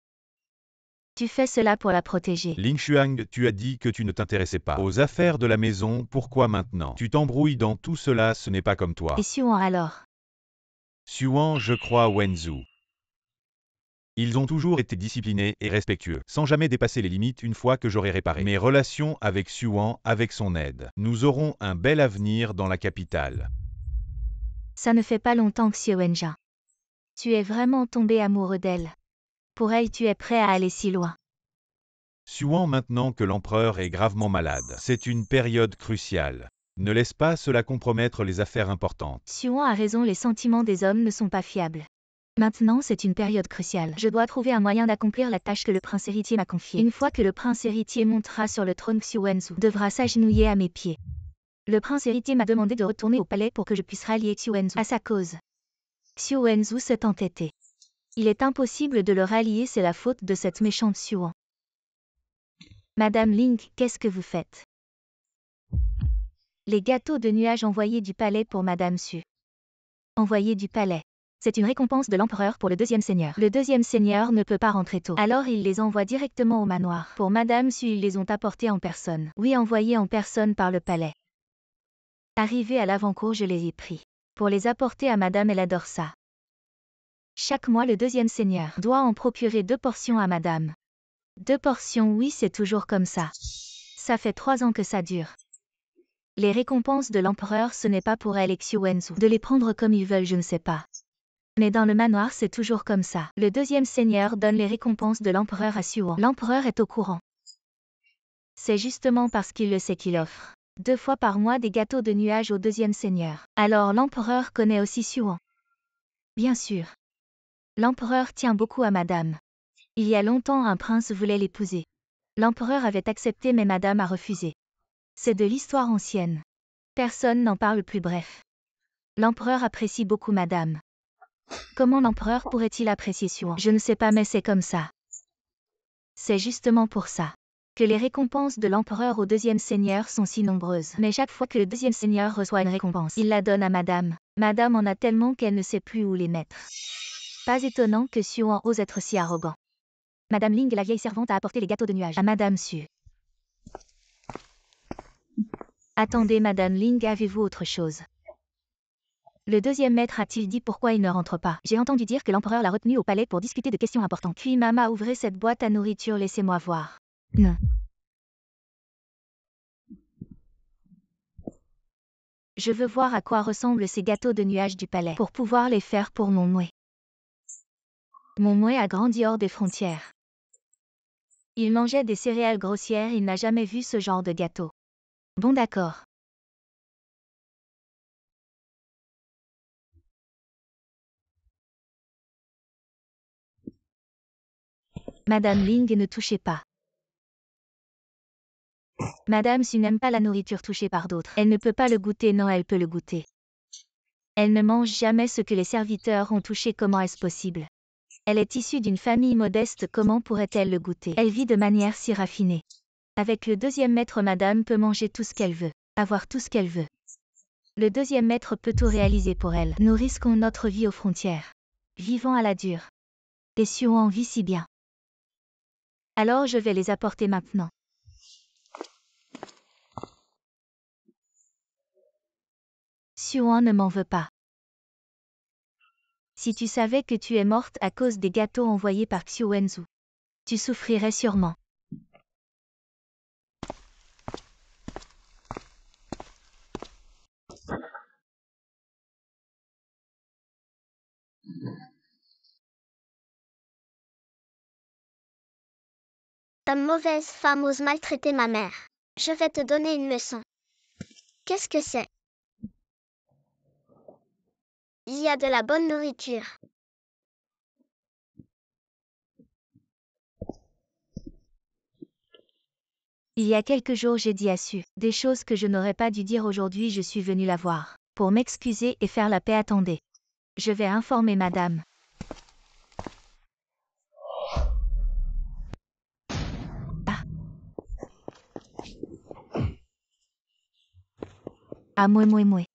Tu fais cela pour la protéger. Ling Xuang, tu as dit que tu ne t'intéressais pas aux affaires de la maison, pourquoi maintenant tu t'embrouilles dans tout cela, ce n'est pas comme toi. Et Xuan alors? Xuan, je crois Wenzu. Ils ont toujours été disciplinés et respectueux, sans jamais dépasser les limites une fois que j'aurai réparé mes relations avec Xuan, avec son aide. Nous aurons un bel avenir dans la capitale. Ça ne fait pas longtemps que Xie Wenjin. Tu es vraiment tombé amoureux d'elle. Pour elle, tu es prêt à aller si loin. Xuan, maintenant que l'empereur est gravement malade, c'est une période cruciale. Ne laisse pas cela compromettre les affaires importantes. Xuan a raison, les sentiments des hommes ne sont pas fiables. Maintenant, c'est une période cruciale. Je dois trouver un moyen d'accomplir la tâche que le prince héritier m'a confiée. Une fois que le prince héritier montera sur le trône, Xu Wenzu devra s'agenouiller à mes pieds. Le prince héritier m'a demandé de retourner au palais pour que je puisse rallier Xu Wenzu à sa cause. Xu Wenzu s'est entêté. Il est impossible de le rallier, c'est la faute de cette méchante Xuan. Madame Ling, qu'est-ce que vous faites? Les gâteaux de nuages envoyés du palais pour Madame Xu. Envoyés du palais. C'est une récompense de l'empereur pour le deuxième seigneur. Le deuxième seigneur ne peut pas rentrer tôt. Alors il les envoie directement au manoir. Pour Madame Xu, ils les ont apportés en personne. Oui, envoyés en personne par le palais. Arrivé à l'avant-cour, je les ai pris. Pour les apporter à Madame, elle adore ça. Chaque mois, le deuxième seigneur doit en procurer 2 portions à Madame. 2 portions, oui, c'est toujours comme ça. Ça fait 3 ans que ça dure. Les récompenses de l'empereur, ce n'est pas pour elle et Xu Wenzu de les prendre comme ils veulent, je ne sais pas. Mais dans le manoir, c'est toujours comme ça. Le deuxième seigneur donne les récompenses de l'empereur à Xuan. L'empereur est au courant. C'est justement parce qu'il le sait qu'il offre 2 fois par mois des gâteaux de nuages au deuxième seigneur. Alors l'empereur connaît aussi Xuan. Bien sûr. L'empereur tient beaucoup à Madame. Il y a longtemps, un prince voulait l'épouser. L'empereur avait accepté, mais Madame a refusé. C'est de l'histoire ancienne. Personne n'en parle plus, bref. L'empereur apprécie beaucoup Madame. Comment l'empereur pourrait-il apprécier Xuan? Je ne sais pas, mais c'est comme ça. C'est justement pour ça que les récompenses de l'empereur au deuxième seigneur sont si nombreuses. Mais chaque fois que le deuxième seigneur reçoit une récompense, il la donne à Madame. Madame en a tellement qu'elle ne sait plus où les mettre. Pas étonnant que Xuan ose être si arrogant. Madame Ling, la vieille servante, a apporté les gâteaux de nuages à Madame Xu. Attendez, Madame Ling, avez-vous autre chose? Le deuxième maître a-t-il dit pourquoi il ne rentre pas? J'ai entendu dire que l'empereur l'a retenu au palais pour discuter de questions importantes. Puis maman, ouvrez cette boîte à nourriture, laissez-moi voir. Non. Je veux voir à quoi ressemblent ces gâteaux de nuages du palais pour pouvoir les faire pour mon mouet. Mon mouet a grandi hors des frontières. Il mangeait des céréales grossières, il n'a jamais vu ce genre de gâteau. Bon, d'accord. Madame Ling, ne touchez pas. Madame Xu n'aime pas la nourriture touchée par d'autres. Elle ne peut pas le goûter, non, elle peut le goûter. Elle ne mange jamais ce que les serviteurs ont touché, comment est-ce possible? Elle est issue d'une famille modeste, comment pourrait-elle le goûter? Elle vit de manière si raffinée. Avec le deuxième maître, Madame peut manger tout ce qu'elle veut, avoir tout ce qu'elle veut. Le deuxième maître peut tout réaliser pour elle. Nous risquons notre vie aux frontières. Vivons à la dure. Et Xuan vit si bien. Alors je vais les apporter maintenant. Xuan ne m'en veut pas. Si tu savais que tu es morte à cause des gâteaux envoyés par Xu Wenzu, tu souffrirais sûrement. Ta mauvaise femme ose maltraiter ma mère. Je vais te donner une leçon. Qu'est-ce que c'est? Il y a de la bonne nourriture. Il y a quelques jours, j'ai dit à Xu des choses que je n'aurais pas dû dire. Aujourd'hui, je suis venue la voir pour m'excuser et faire la paix. Attendez. Je vais informer Madame. Ah, mouais.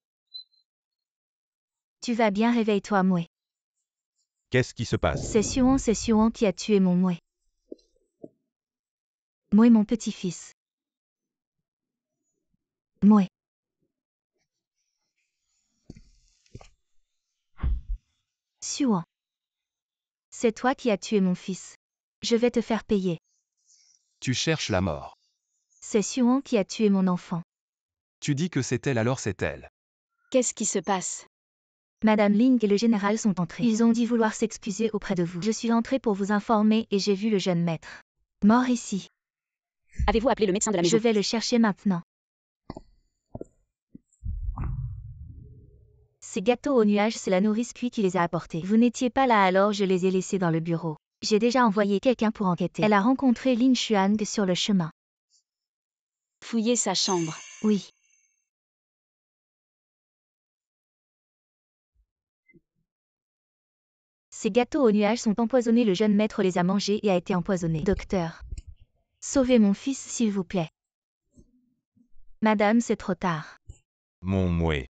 Tu vas bien, réveille-toi, mouais. Qu'est-ce qui se passe? C'est Xuan qui a tué mon mouais. Moi mon petit-fils. Moi. Xuan. C'est toi qui as tué mon fils. Je vais te faire payer. Tu cherches la mort. C'est Xuan qui a tué mon enfant. Tu dis que c'est elle, alors c'est elle. Qu'est-ce qui se passe? Madame Ling et le général sont entrés. Ils ont dit vouloir s'excuser auprès de vous. Je suis entrée pour vous informer et j'ai vu le jeune maître mort ici. Avez-vous appelé le médecin de la maison? Je vais le chercher maintenant. Ces gâteaux aux nuages, c'est la nourrice cuite qui les a apportés. Vous n'étiez pas là alors je les ai laissés dans le bureau. J'ai déjà envoyé quelqu'un pour enquêter. Elle a rencontré Lin Xuang sur le chemin. Fouillez sa chambre. Oui. Ces gâteaux aux nuages sont empoisonnés. Le jeune maître les a mangés et a été empoisonné. Docteur. Sauvez mon fils s'il vous plaît. Madame, c'est trop tard. Mon mouet.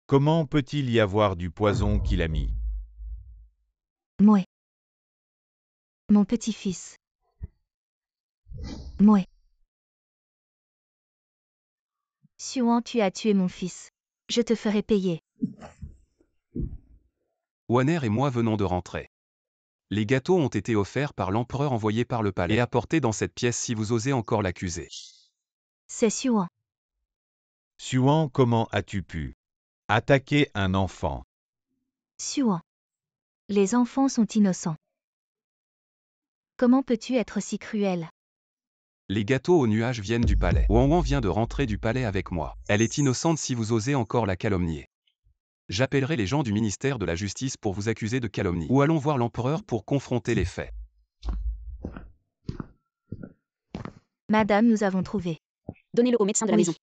Comment peut-il y avoir du poison qu'il a mis? Moi. Mon petit-fils. Moi. Xuan, tu as tué mon fils. Je te ferai payer. Wanner et moi venons de rentrer. Les gâteaux ont été offerts par l'empereur envoyé par le palais et apportés dans cette pièce si vous osez encore l'accuser. C'est Xuan. Xuan, comment as-tu pu attaquer un enfant? Xuan. Les enfants sont innocents. Comment peux-tu être si cruel? Les gâteaux aux nuages viennent du palais. Wang vient de rentrer du palais avec moi. Elle est innocente si vous osez encore la calomnier. J'appellerai les gens du ministère de la Justice pour vous accuser de calomnie. Ou allons voir l'empereur pour confronter les faits. Madame, nous avons trouvé. Donnez-le au médecin de la Oui. maison.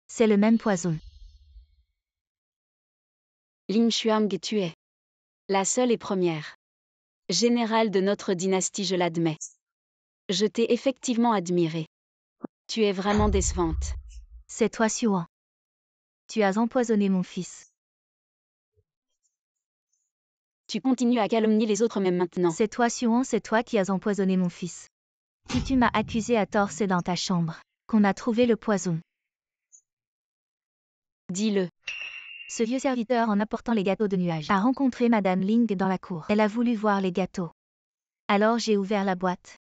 C'est le même poison. Lin Xuang tué. La seule et première générale de notre dynastie, je l'admets. Je t'ai effectivement admirée. Tu es vraiment décevante. C'est toi, Xuan. Tu as empoisonné mon fils. Tu continues à calomnier les autres même maintenant. C'est toi, Xuan, c'est toi qui as empoisonné mon fils. Si tu m'as accusé à tort, c'est dans ta chambre qu'on a trouvé le poison. Dis-le. Ce vieux serviteur, en apportant les gâteaux de nuages, a rencontré Madame Ling dans la cour. Elle a voulu voir les gâteaux. Alors j'ai ouvert la boîte.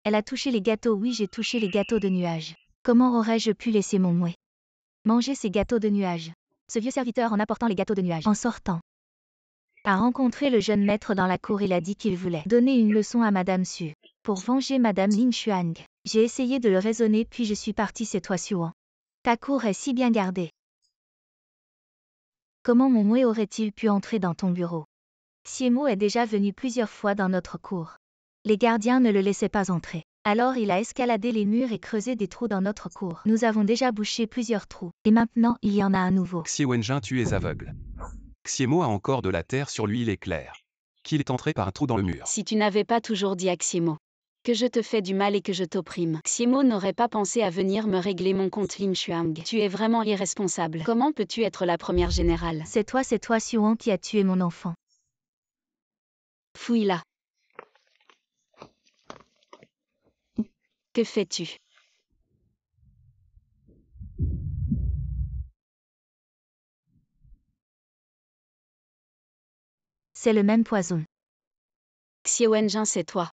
Elle a touché les gâteaux, oui, j'ai touché les gâteaux de nuages. Comment aurais-je pu laisser mon mouet manger ces gâteaux de nuages? Ce vieux serviteur, en apportant les gâteaux de nuages, en sortant, a rencontré le jeune maître dans la cour. Il a dit qu'il voulait donner une leçon à Madame Su. Pour venger Madame Lin Xuang. J'ai essayé de le raisonner puis je suis partie. C'est toi, Xuan. Ta cour est si bien gardée. Comment mon mouet aurait-il pu entrer dans ton bureau? Siemo est déjà venu plusieurs fois dans notre cour. Les gardiens ne le laissaient pas entrer. Alors il a escaladé les murs et creusé des trous dans notre cour. Nous avons déjà bouché plusieurs trous. Et maintenant, il y en a un nouveau. Xie Wenjin, tu es aveugle. Xiemo a encore de la terre sur lui, il est clair qu'il est entré par un trou dans le mur. Si tu n'avais pas toujours dit à Xiemo que je te fais du mal et que je t'opprime, Xiemo n'aurait pas pensé à venir me régler mon compte Lin Xuang. Tu es vraiment irresponsable. Comment peux-tu être la première générale? C'est toi, Xuan, qui a tué mon enfant. Fouille-la. Que fais-tu? C'est le même poison. Xie Wenjin, c'est toi.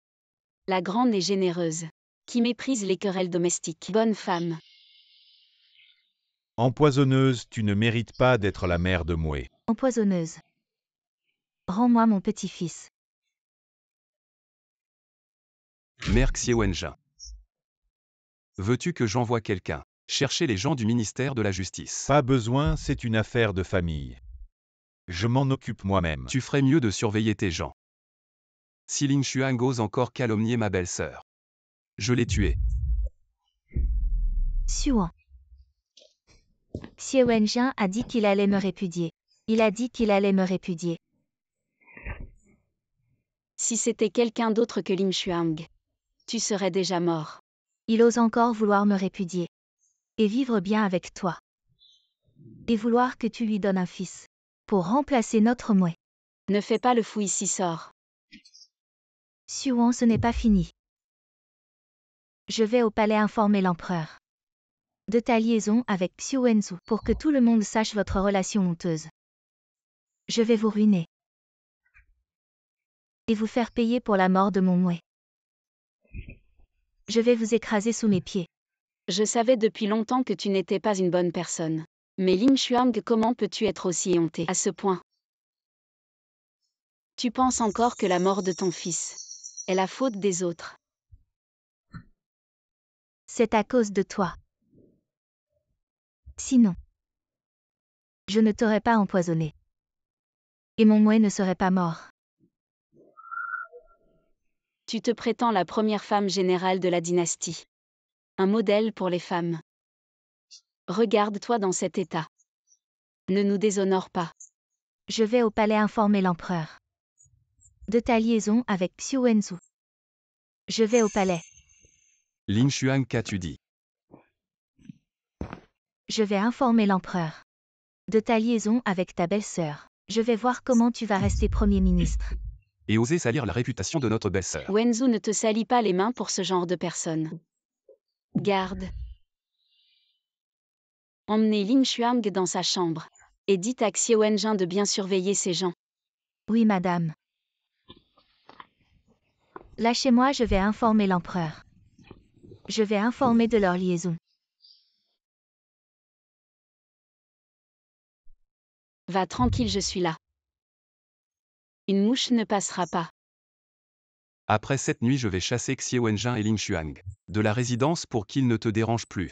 La grande et généreuse, qui méprise les querelles domestiques. Bonne femme. Empoisonneuse, tu ne mérites pas d'être la mère de Mouet. Empoisonneuse. Rends-moi mon petit-fils. Mère Xie Wenjin. Veux-tu que j'envoie quelqu'un chercher les gens du ministère de la Justice? Pas besoin, c'est une affaire de famille. Je m'en occupe moi-même. Tu ferais mieux de surveiller tes gens. Si Lin Xuang ose encore calomnier ma belle-sœur, je l'ai tuée. Xuan. Xie Wenjin a dit qu'il allait me répudier. Il a dit qu'il allait me répudier. Si c'était quelqu'un d'autre que Lin Xuang, tu serais déjà mort. Il ose encore vouloir me répudier. Et vivre bien avec toi. Et vouloir que tu lui donnes un fils. Pour remplacer notre mouet. Ne fais pas le fou ici, sors. Xuan, ce n'est pas fini. Je vais au palais informer l'empereur de ta liaison avec Xiu Wenzu pour que tout le monde sache votre relation honteuse. Je vais vous ruiner. Et vous faire payer pour la mort de mon mouet. Je vais vous écraser sous mes pieds. Je savais depuis longtemps que tu n'étais pas une bonne personne. Mais Lin Xuang, comment peux-tu être aussi éhonté à ce point? Tu penses encore que la mort de ton fils est la faute des autres. C'est à cause de toi. Sinon, je ne t'aurais pas empoisonné. Et mon mouet ne serait pas mort. Tu te prétends la première femme générale de la dynastie. Un modèle pour les femmes. Regarde-toi dans cet état. Ne nous déshonore pas. Je vais au palais informer l'empereur de ta liaison avec Xiu Wenzu. Je vais au palais. Lin Xuang, qu'as-tu dit? Je vais informer l'empereur de ta liaison avec ta belle-sœur. Je vais voir comment tu vas rester Premier ministre. Et oser salir la réputation de notre belle-sœur. Wenzu ne te salit pas les mains pour ce genre de personne. Garde. Emmenez Lin Xuang dans sa chambre. Et dites à Xie Wenjin de bien surveiller ces gens. Oui, madame. Lâchez-moi, je vais informer l'empereur. Je vais informer de leur liaison. Va tranquille, je suis là. Une mouche ne passera pas. Après cette nuit, je vais chasser Xie Wenjin et Lin Xuang de la résidence pour qu'ils ne te dérangent plus.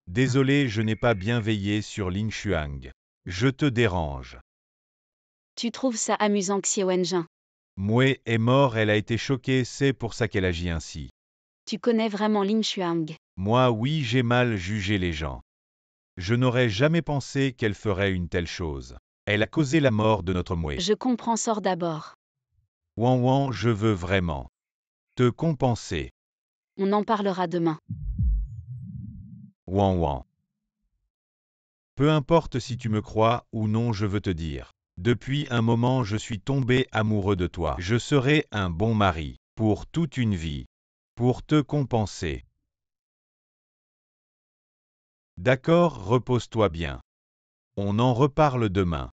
Désolé, je n'ai pas bien veillé sur Lin Xuang. Je te dérange. Tu trouves ça amusant, Xie Wenjin? Mouet est mort, elle a été choquée, c'est pour ça qu'elle agit ainsi. Tu connais vraiment Lin Xuang? Moi, oui, j'ai mal jugé les gens. Je n'aurais jamais pensé qu'elle ferait une telle chose. Elle a causé la mort de notre Mouet. Je comprends, sors d'abord. Wan Wan, je veux vraiment te compenser. On en parlera demain. Wan Wan. Peu importe si tu me crois ou non, je veux te dire. Depuis un moment, je suis tombé amoureux de toi. Je serai un bon mari, pour toute une vie, pour te compenser. D'accord, repose-toi bien. On en reparle demain.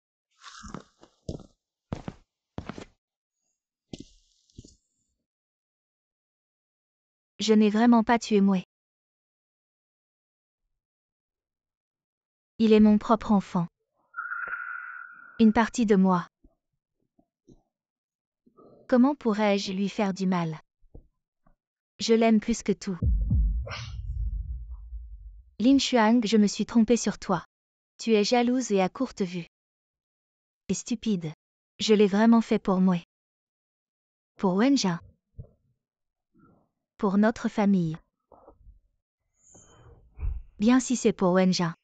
Je n'ai vraiment pas tué Mouet. Il est mon propre enfant. Une partie de moi. Comment pourrais-je lui faire du mal? Je l'aime plus que tout. Lin Xuang, je me suis trompée sur toi. Tu es jalouse et à courte vue. Et stupide. Je l'ai vraiment fait pour Mouet. Pour Wenjin. Pour notre famille. Bien si c'est pour Wenjin.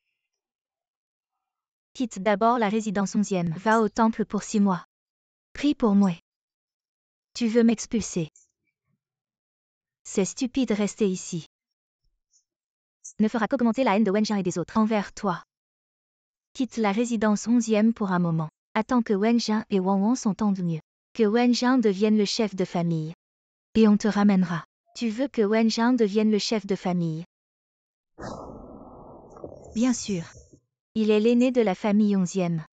Quitte d'abord la résidence 11e. Va au temple pour 6 mois. Prie pour Mouet. Tu veux m'expulser. C'est stupide rester ici. Ne fera qu'augmenter la haine de Wenjin et des autres envers toi. Quitte la résidence 11e pour un moment. Attends que Wenjin et Wan Wan s'entendent mieux. Que Wenjin devienne le chef de famille. Et on te ramènera. Tu veux que Wenjin devienne le chef de famille? Bien sûr. Il est l'aîné de la famille 11e.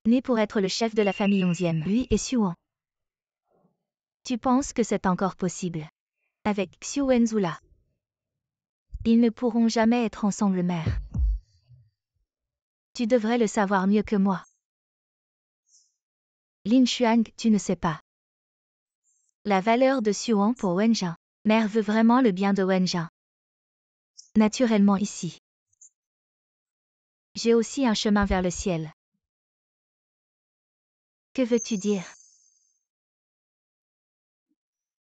Né pour être le chef de la famille 11e. Lui et Xuan. Tu penses que c'est encore possible? Avec Xiu Wenzu là. Ils ne pourront jamais être ensemble, mère. Tu devrais le savoir mieux que moi. Lin Xuang, tu ne sais pas. La valeur de Xuan pour Wenjin. Mère veut vraiment le bien de Wenjin. Naturellement ici. J'ai aussi un chemin vers le ciel. Que veux-tu dire?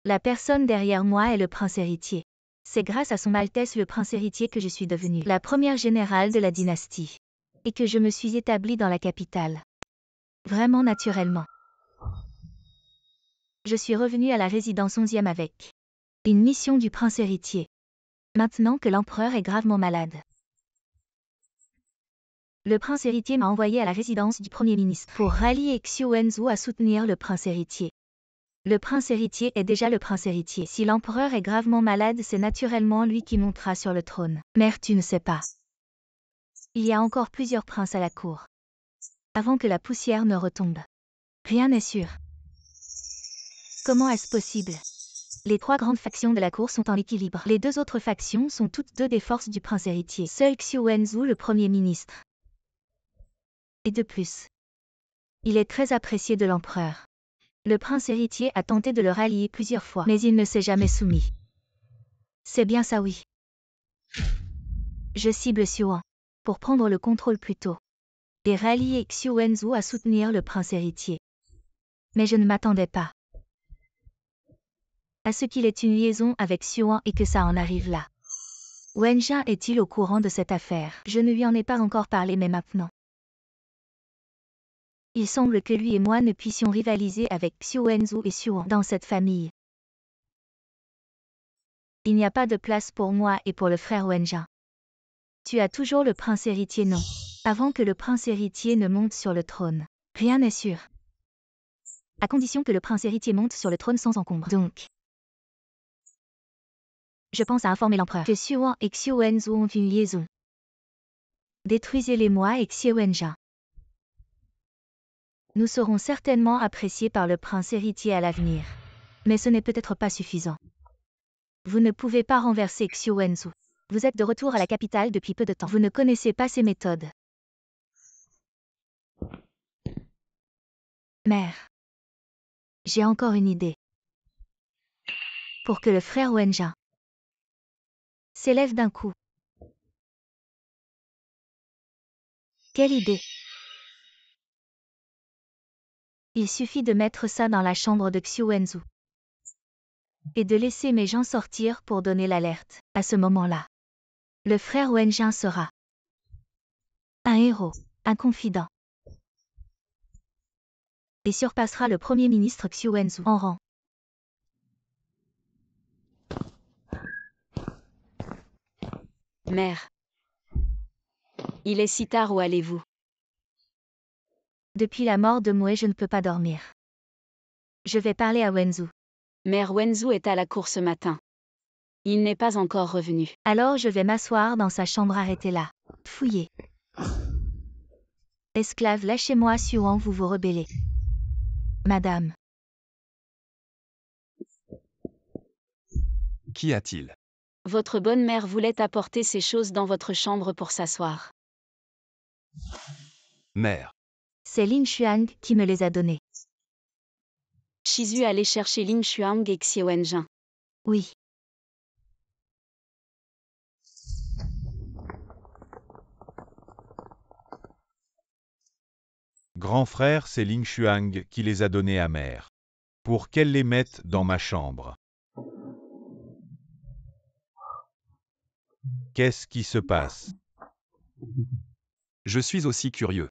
La personne derrière moi est le prince héritier. C'est grâce à son Altesse le prince héritier que je suis devenue la première générale de la dynastie. Et que je me suis établie dans la capitale. Vraiment naturellement. Je suis revenue à la résidence 11e avec une mission du prince héritier. Maintenant que l'empereur est gravement malade. Le prince héritier m'a envoyé à la résidence du premier ministre pour rallier Xiu Wenzu à soutenir le prince héritier. Le prince héritier est déjà le prince héritier. Si l'empereur est gravement malade, c'est naturellement lui qui montera sur le trône. Mère, tu ne sais pas. Il y a encore plusieurs princes à la cour. Avant que la poussière ne retombe. Rien n'est sûr. Comment est-ce possible? Les 3 grandes factions de la cour sont en équilibre. Les 2 autres factions sont toutes 2 des forces du prince héritier. Seul Xiu Wenzu, le premier ministre. Et de plus, il est très apprécié de l'empereur. Le prince héritier a tenté de le rallier plusieurs fois, mais il ne s'est jamais soumis. C'est bien ça, oui. Je cible Xuan pour prendre le contrôle plus tôt et rallier Xiu Wenzu à soutenir le prince héritier. Mais je ne m'attendais pas à ce qu'il ait une liaison avec Xuan et que ça en arrive là. Wenjin est-il au courant de cette affaire? Je ne lui en ai pas encore parlé, mais maintenant. Il semble que lui et moi ne puissions rivaliser avec Xiu Wenzu et Xuan dans cette famille. Il n'y a pas de place pour moi et pour le frère Wenjin. Tu as toujours le prince héritier, non? Avant que le prince héritier ne monte sur le trône. Rien n'est sûr. À condition que le prince héritier monte sur le trône sans encombre. Donc, je pense à informer l'empereur que Xuan et Xiu Wenzu ont une liaison. Détruisez-les-moi et Xiu Wenjin. Nous serons certainement appréciés par le prince héritier à l'avenir. Mais ce n'est peut-être pas suffisant. Vous ne pouvez pas renverser Xiu Wenzu. Vous êtes de retour à la capitale depuis peu de temps. Vous ne connaissez pas ses méthodes. Mère. J'ai encore une idée. Pour que le frère Wenjin s'élève d'un coup. Quelle idée! Il suffit de mettre ça dans la chambre de Xiu Wenzu. Et de laisser mes gens sortir pour donner l'alerte. À ce moment-là, le frère Wenjin sera un héros, un confident. Et surpassera le premier ministre Xiu Wenzu en rang. Mère. Il est si tard, où allez-vous? Depuis la mort de Moué, je ne peux pas dormir. Je vais parler à Wenzu. Mère, Wenzu est à la cour ce matin. Il n'est pas encore revenu. Alors je vais m'asseoir dans sa chambre, arrêtez là. Fouillez. Esclave, lâchez-moi, Xuan, vous vous rebellez. Madame. Qu'y a-t-il? Votre bonne mère voulait apporter ces choses dans votre chambre pour s'asseoir. Mère. C'est Lin Xuang qui me les a donnés. Shizu allait chercher Lin Xuang et Xiu Wenjin. Oui. Grand frère, c'est Ling Xuang qui les a donnés à mère. Pour qu'elle les mette dans ma chambre. Qu'est-ce qui se passe? Je suis aussi curieux.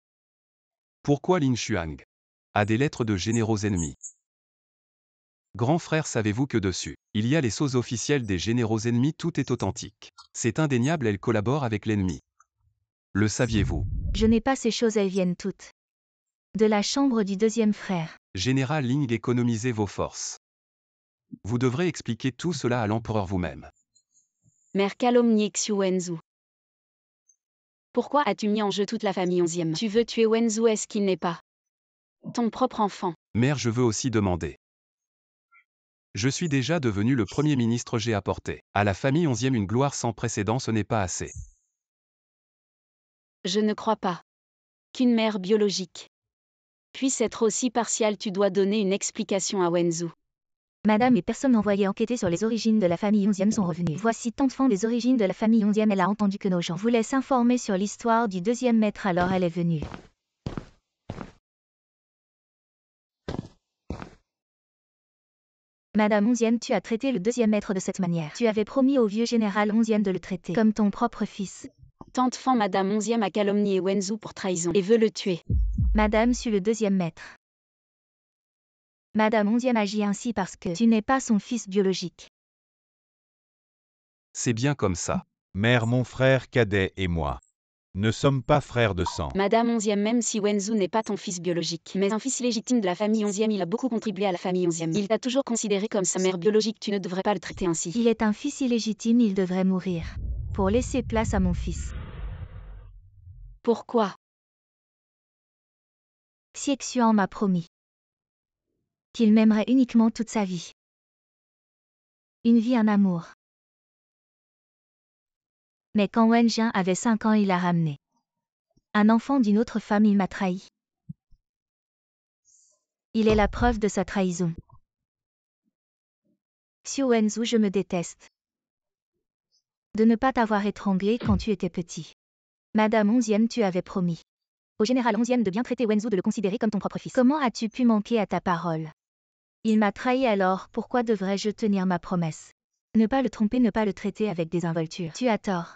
Pourquoi Lin Xuang a des lettres de généraux ennemis? Grand frère, savez-vous que dessus, il y a les sceaux officiels des généraux ennemis, tout est authentique. C'est indéniable, elle collabore avec l'ennemi. Le saviez-vous? Je n'ai pas ces choses, elles viennent toutes de la chambre du deuxième frère. Général Ling, économisez vos forces. Vous devrez expliquer tout cela à l'empereur vous-même. Mère, calomnie Xiu Wenzu. Pourquoi as-tu mis en jeu toute la famille 11e? Tu veux tuer Wenzu, est-ce qu'il n'est pas ton propre enfant? Mère, je veux aussi demander. Je suis déjà devenu le premier ministre, j'ai apporté à la famille 11e une gloire sans précédent, ce n'est pas assez. Je ne crois pas qu'une mère biologique puisse être aussi partiale, tu dois donner une explication à Wenzu. Madame, les personnes envoyées enquêter sur les origines de la famille 11e sont revenues. Voici tant de fond des origines de la famille 11e, elle a entendu que nos gens voulaient s'informer sur l'histoire du deuxième maître, alors elle est venue. Madame Onzième, tu as traité le deuxième maître de cette manière. Tu avais promis au vieux général Onzième de le traiter comme ton propre fils. Tante Fan, Madame Onzième a calomnié Wenzu pour trahison et veut le tuer. Madame suit le deuxième maître. Madame Onzième agit ainsi parce que tu n'es pas son fils biologique. C'est bien comme ça. Mère, mon frère cadet et moi ne sommes pas frères de sang. Madame Onzième, même si Wenzu n'est pas ton fils biologique, mais un fils légitime de la famille Onzième, il a beaucoup contribué à la famille Onzième. Il t'a toujours considéré comme sa mère biologique, tu ne devrais pas le traiter ainsi. Il est un fils illégitime, il devrait mourir. Pour laisser place à mon fils. Pourquoi? Xie Xuan m'a promis qu'il m'aimerait uniquement toute sa vie. Une vie, un amour. Mais quand Wen Jian avait 5 ans, il l'a ramené. Un enfant d'une autre femme, il m'a trahi. Il est la preuve de sa trahison. Xiu Wenzu, je me déteste. De ne pas t'avoir étranglé quand tu étais petit. Madame Onzième, tu avais promis au général Onzième de bien traiter Wenzu, de le considérer comme ton propre fils. Comment as-tu pu manquer à ta parole? Il m'a trahi, alors pourquoi devrais-je tenir ma promesse? Ne pas le tromper, ne pas le traiter avec désinvolture. Tu as tort.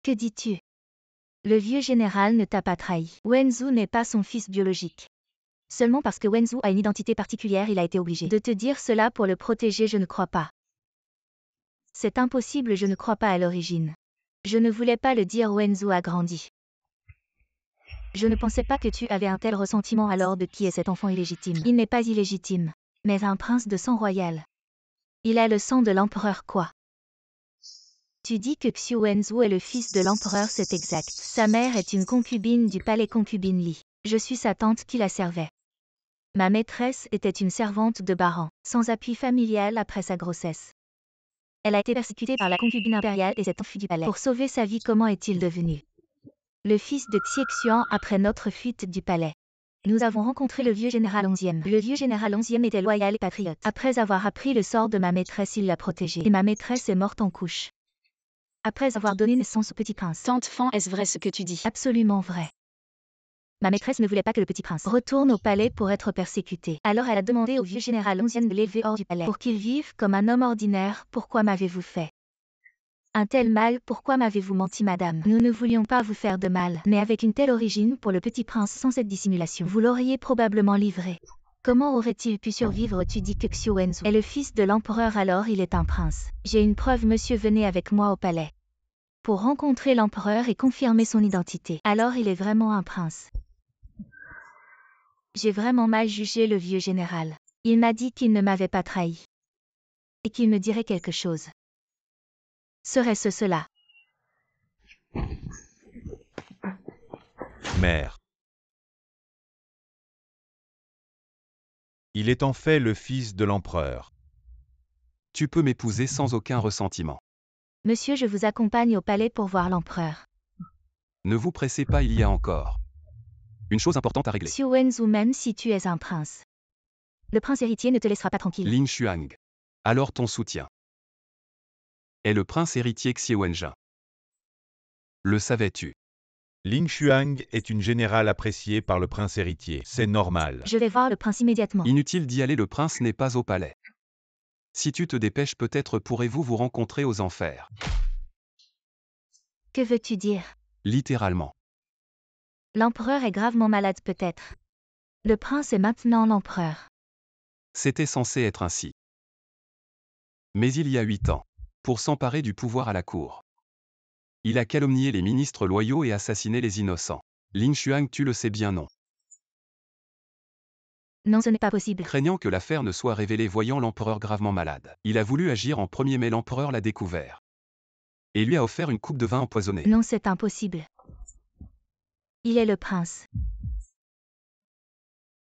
Que dis-tu? Le vieux général ne t'a pas trahi. Wenzu n'est pas son fils biologique. Seulement parce que Wenzu a une identité particulière, il a été obligé de te dire cela pour le protéger, je ne crois pas. C'est impossible, je ne crois pas à l'origine. Je ne voulais pas le dire, Wenzu a grandi. Je ne pensais pas que tu avais un tel ressentiment, alors de qui est cet enfant illégitime? Il n'est pas illégitime, mais un prince de sang royal. Il a le sang de l'empereur quoi? Tu dis que Xiu Wenzu est le fils de l'empereur, c'est exact. Sa mère est une concubine du palais concubine Li. Je suis sa tante qui la servait. Ma maîtresse était une servante de Baran, sans appui familial après sa grossesse. Elle a été persécutée par la concubine impériale et s'est enfuie du palais. Pour sauver sa vie, comment est-il devenu le fils de Xie Xuan après notre fuite du palais? Nous avons rencontré le vieux général Onzième. Le vieux général Onzième était loyal et patriote. Après avoir appris le sort de ma maîtresse, il l'a protégée. Et ma maîtresse est morte en couche. Après avoir donné naissance au petit prince. Tante Fan, est-ce vrai ce que tu dis? Absolument vrai. Ma maîtresse ne voulait pas que le petit prince retourne au palais pour être persécuté. Alors elle a demandé au vieux général Onzième de l'élever hors du palais pour qu'il vive comme un homme ordinaire. Pourquoi m'avez-vous fait un tel mal? Pourquoi m'avez-vous menti, madame? Nous ne voulions pas vous faire de mal, mais avec une telle origine pour le petit prince, sans cette dissimulation, vous l'auriez probablement livré. Comment aurait-il pu survivre? Tu dis que Xiu Wenzu est le fils de l'empereur, alors il est un prince. J'ai une preuve, monsieur, venez avec moi au palais pour rencontrer l'empereur et confirmer son identité. Alors il est vraiment un prince. J'ai vraiment mal jugé le vieux général. Il m'a dit qu'il ne m'avait pas trahi et qu'il me dirait quelque chose. Serait-ce cela? Mère. Il est en fait le fils de l'empereur. Tu peux m'épouser sans aucun ressentiment. Monsieur, je vous accompagne au palais pour voir l'empereur. Ne vous pressez pas, il y a encore une chose importante à régler. Xiu Wenzu, même si tu es un prince, le prince héritier ne te laissera pas tranquille. Ling Xuang. Alors ton soutien est le prince héritier Xie Wenjin. Le savais-tu? Ling Xuang est une générale appréciée par le prince héritier. C'est normal. Je vais voir le prince immédiatement. Inutile d'y aller, le prince n'est pas au palais. Si tu te dépêches, peut-être pourrez-vous vous rencontrer aux enfers. Que veux-tu dire? Littéralement. L'empereur est gravement malade peut-être. Le prince est maintenant l'empereur. C'était censé être ainsi. Mais il y a 8 ans, pour s'emparer du pouvoir à la cour, il a calomnié les ministres loyaux et assassiné les innocents. Ling Xuang, tu le sais bien, non? Non, ce n'est pas possible. Craignant que l'affaire ne soit révélée, voyant l'empereur gravement malade, il a voulu agir en premier, mais l'empereur l'a découvert et lui a offert une coupe de vin empoisonnée. Non, c'est impossible. Il est le prince.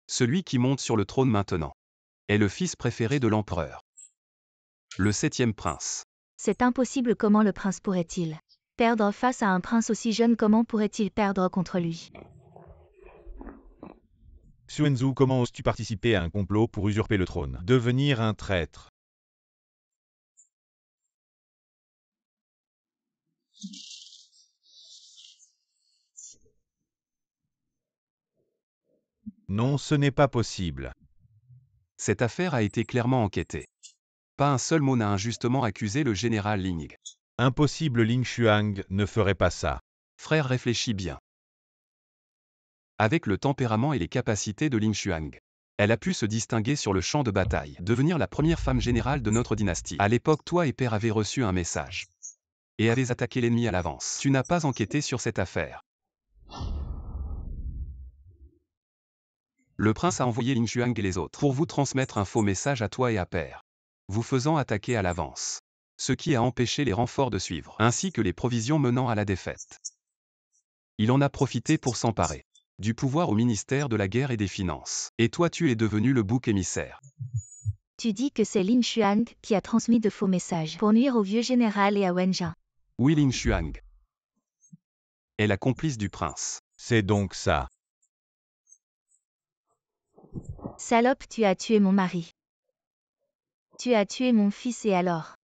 Celui qui monte sur le trône maintenant est le fils préféré de l'empereur, le 7e prince. C'est impossible, comment le prince pourrait-il perdre face à un prince aussi jeune? Comment pourrait-il perdre contre lui? Xiu Wenzu, comment oses-tu participer à un complot pour usurper le trône? Devenir un traître. Non, ce n'est pas possible. Cette affaire a été clairement enquêtée. Pas un seul mot n'a injustement accusé le général Ling. Impossible, Ling Xuang ne ferait pas ça. Frère, réfléchis bien. Avec le tempérament et les capacités de Ling Xuang, elle a pu se distinguer sur le champ de bataille, devenir la première femme générale de notre dynastie. À l'époque, toi et père avez reçu un message et avez attaqué l'ennemi à l'avance. Tu n'as pas enquêté sur cette affaire. Le prince a envoyé Ling Xuang et les autres pour vous transmettre un faux message à toi et à père, vous faisant attaquer à l'avance, ce qui a empêché les renforts de suivre, ainsi que les provisions menant à la défaite. Il en a profité pour s'emparer du pouvoir au ministère de la Guerre et des Finances. Et toi, tu es devenu le bouc émissaire. Tu dis que c'est Ling Xuang qui a transmis de faux messages pour nuire au vieux général et à Wenjin. Oui, Ling Xuang est la complice du prince. C'est donc ça. Salope, tu as tué mon mari. Tu as tué mon fils et alors?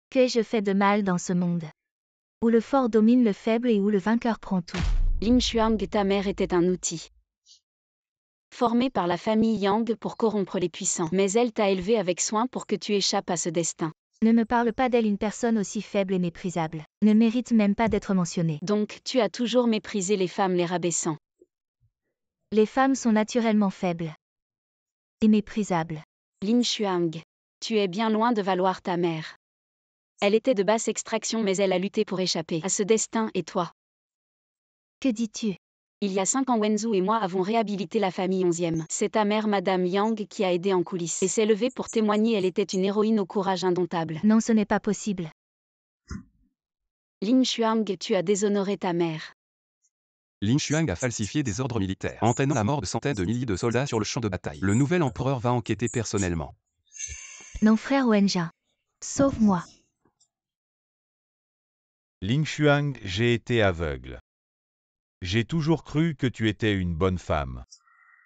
Qu'ai-je fait de mal dans ce monde? Où le fort domine le faible et où le vainqueur prend tout. Ling Xuang, ta mère était un outil formé par la famille Yang pour corrompre les puissants. Mais elle t'a élevé avec soin pour que tu échappes à ce destin. Ne me parle pas d'elle, une personne aussi faible et méprisable. Ne mérite même pas d'être mentionnée. Donc, tu as toujours méprisé les femmes, les rabaissant. Les femmes sont naturellement faibles et méprisables. Ling Xuang, tu es bien loin de valoir ta mère. Elle était de basse extraction mais elle a lutté pour échapper à ce destin et toi. Que dis-tu? Il y a 5 ans, Wenzu et moi avons réhabilité la famille 11e. C'est ta mère, Madame Yang, qui a aidé en coulisses et s'est levée pour témoigner. Elle était une héroïne au courage indomptable. Non, ce n'est pas possible. Ling Xuang, tu as déshonoré ta mère. Ling Xuang a falsifié des ordres militaires, entraînant la mort de centaines de milliers de soldats sur le champ de bataille. Le nouvel empereur va enquêter personnellement. Non, frère Wenjin. Sauve-moi. Ling Xuang, j'ai été aveugle. J'ai toujours cru que tu étais une bonne femme.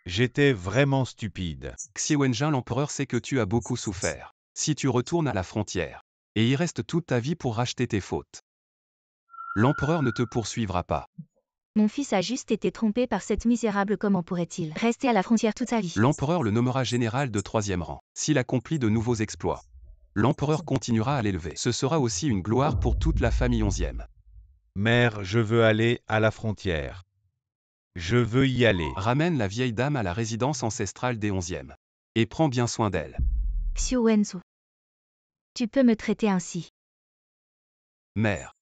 J'étais vraiment stupide. Xie Wenjin, l'empereur, sait que tu as beaucoup souffert. Si tu retournes à la frontière, et y restes toute ta vie pour racheter tes fautes, l'empereur ne te poursuivra pas. Mon fils a juste été trompé par cette misérable, comment pourrait-il rester à la frontière toute sa vie? L'empereur le nommera général de 3e rang. S'il accomplit de nouveaux exploits, l'empereur continuera à l'élever. Ce sera aussi une gloire pour toute la famille 11e. Mère, je veux aller à la frontière. Je veux y aller. Ramène la vieille dame à la résidence ancestrale des 11e. Et prends bien soin d'elle. Xiu Wenzu. Tu peux me traiter ainsi. Mère.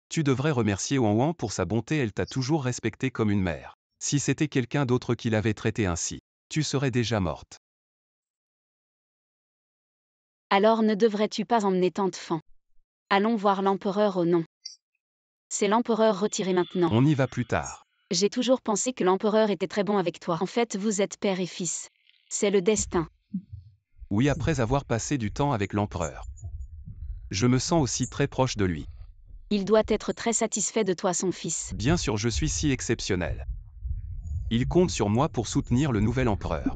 Tu devrais remercier Wang Wang pour sa bonté, elle t'a toujours respecté comme une mère. Si c'était quelqu'un d'autre qui l'avait traité ainsi, tu serais déjà morte. Alors ne devrais-tu pas emmener Tante Fan? Allons voir l'empereur au nom. C'est l'empereur retiré maintenant. On y va plus tard. J'ai toujours pensé que l'empereur était très bon avec toi. En fait, vous êtes père et fils. C'est le destin. Oui, après avoir passé du temps avec l'empereur, je me sens aussi très proche de lui. Il doit être très satisfait de toi, son fils. Bien sûr, je suis si exceptionnel. Il compte sur moi pour soutenir le nouvel empereur.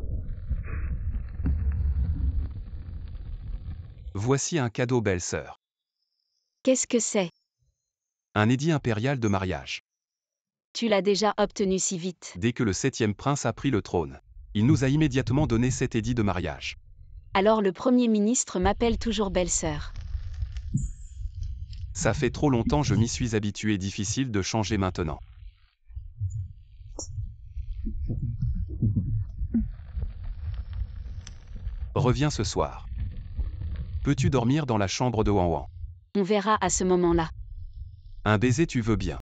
Voici un cadeau, belle-sœur. Qu'est-ce que c'est? Un édit impérial de mariage. Tu l'as déjà obtenu si vite. Dès que le 7e prince a pris le trône, il nous a immédiatement donné cet édit de mariage. Alors le Premier ministre m'appelle toujours belle-sœur. Ça fait trop longtemps, je m'y suis habitué, difficile de changer maintenant. Reviens ce soir. Peux-tu dormir dans la chambre de Wang Wang? On verra à ce moment-là. Un baiser, tu veux bien?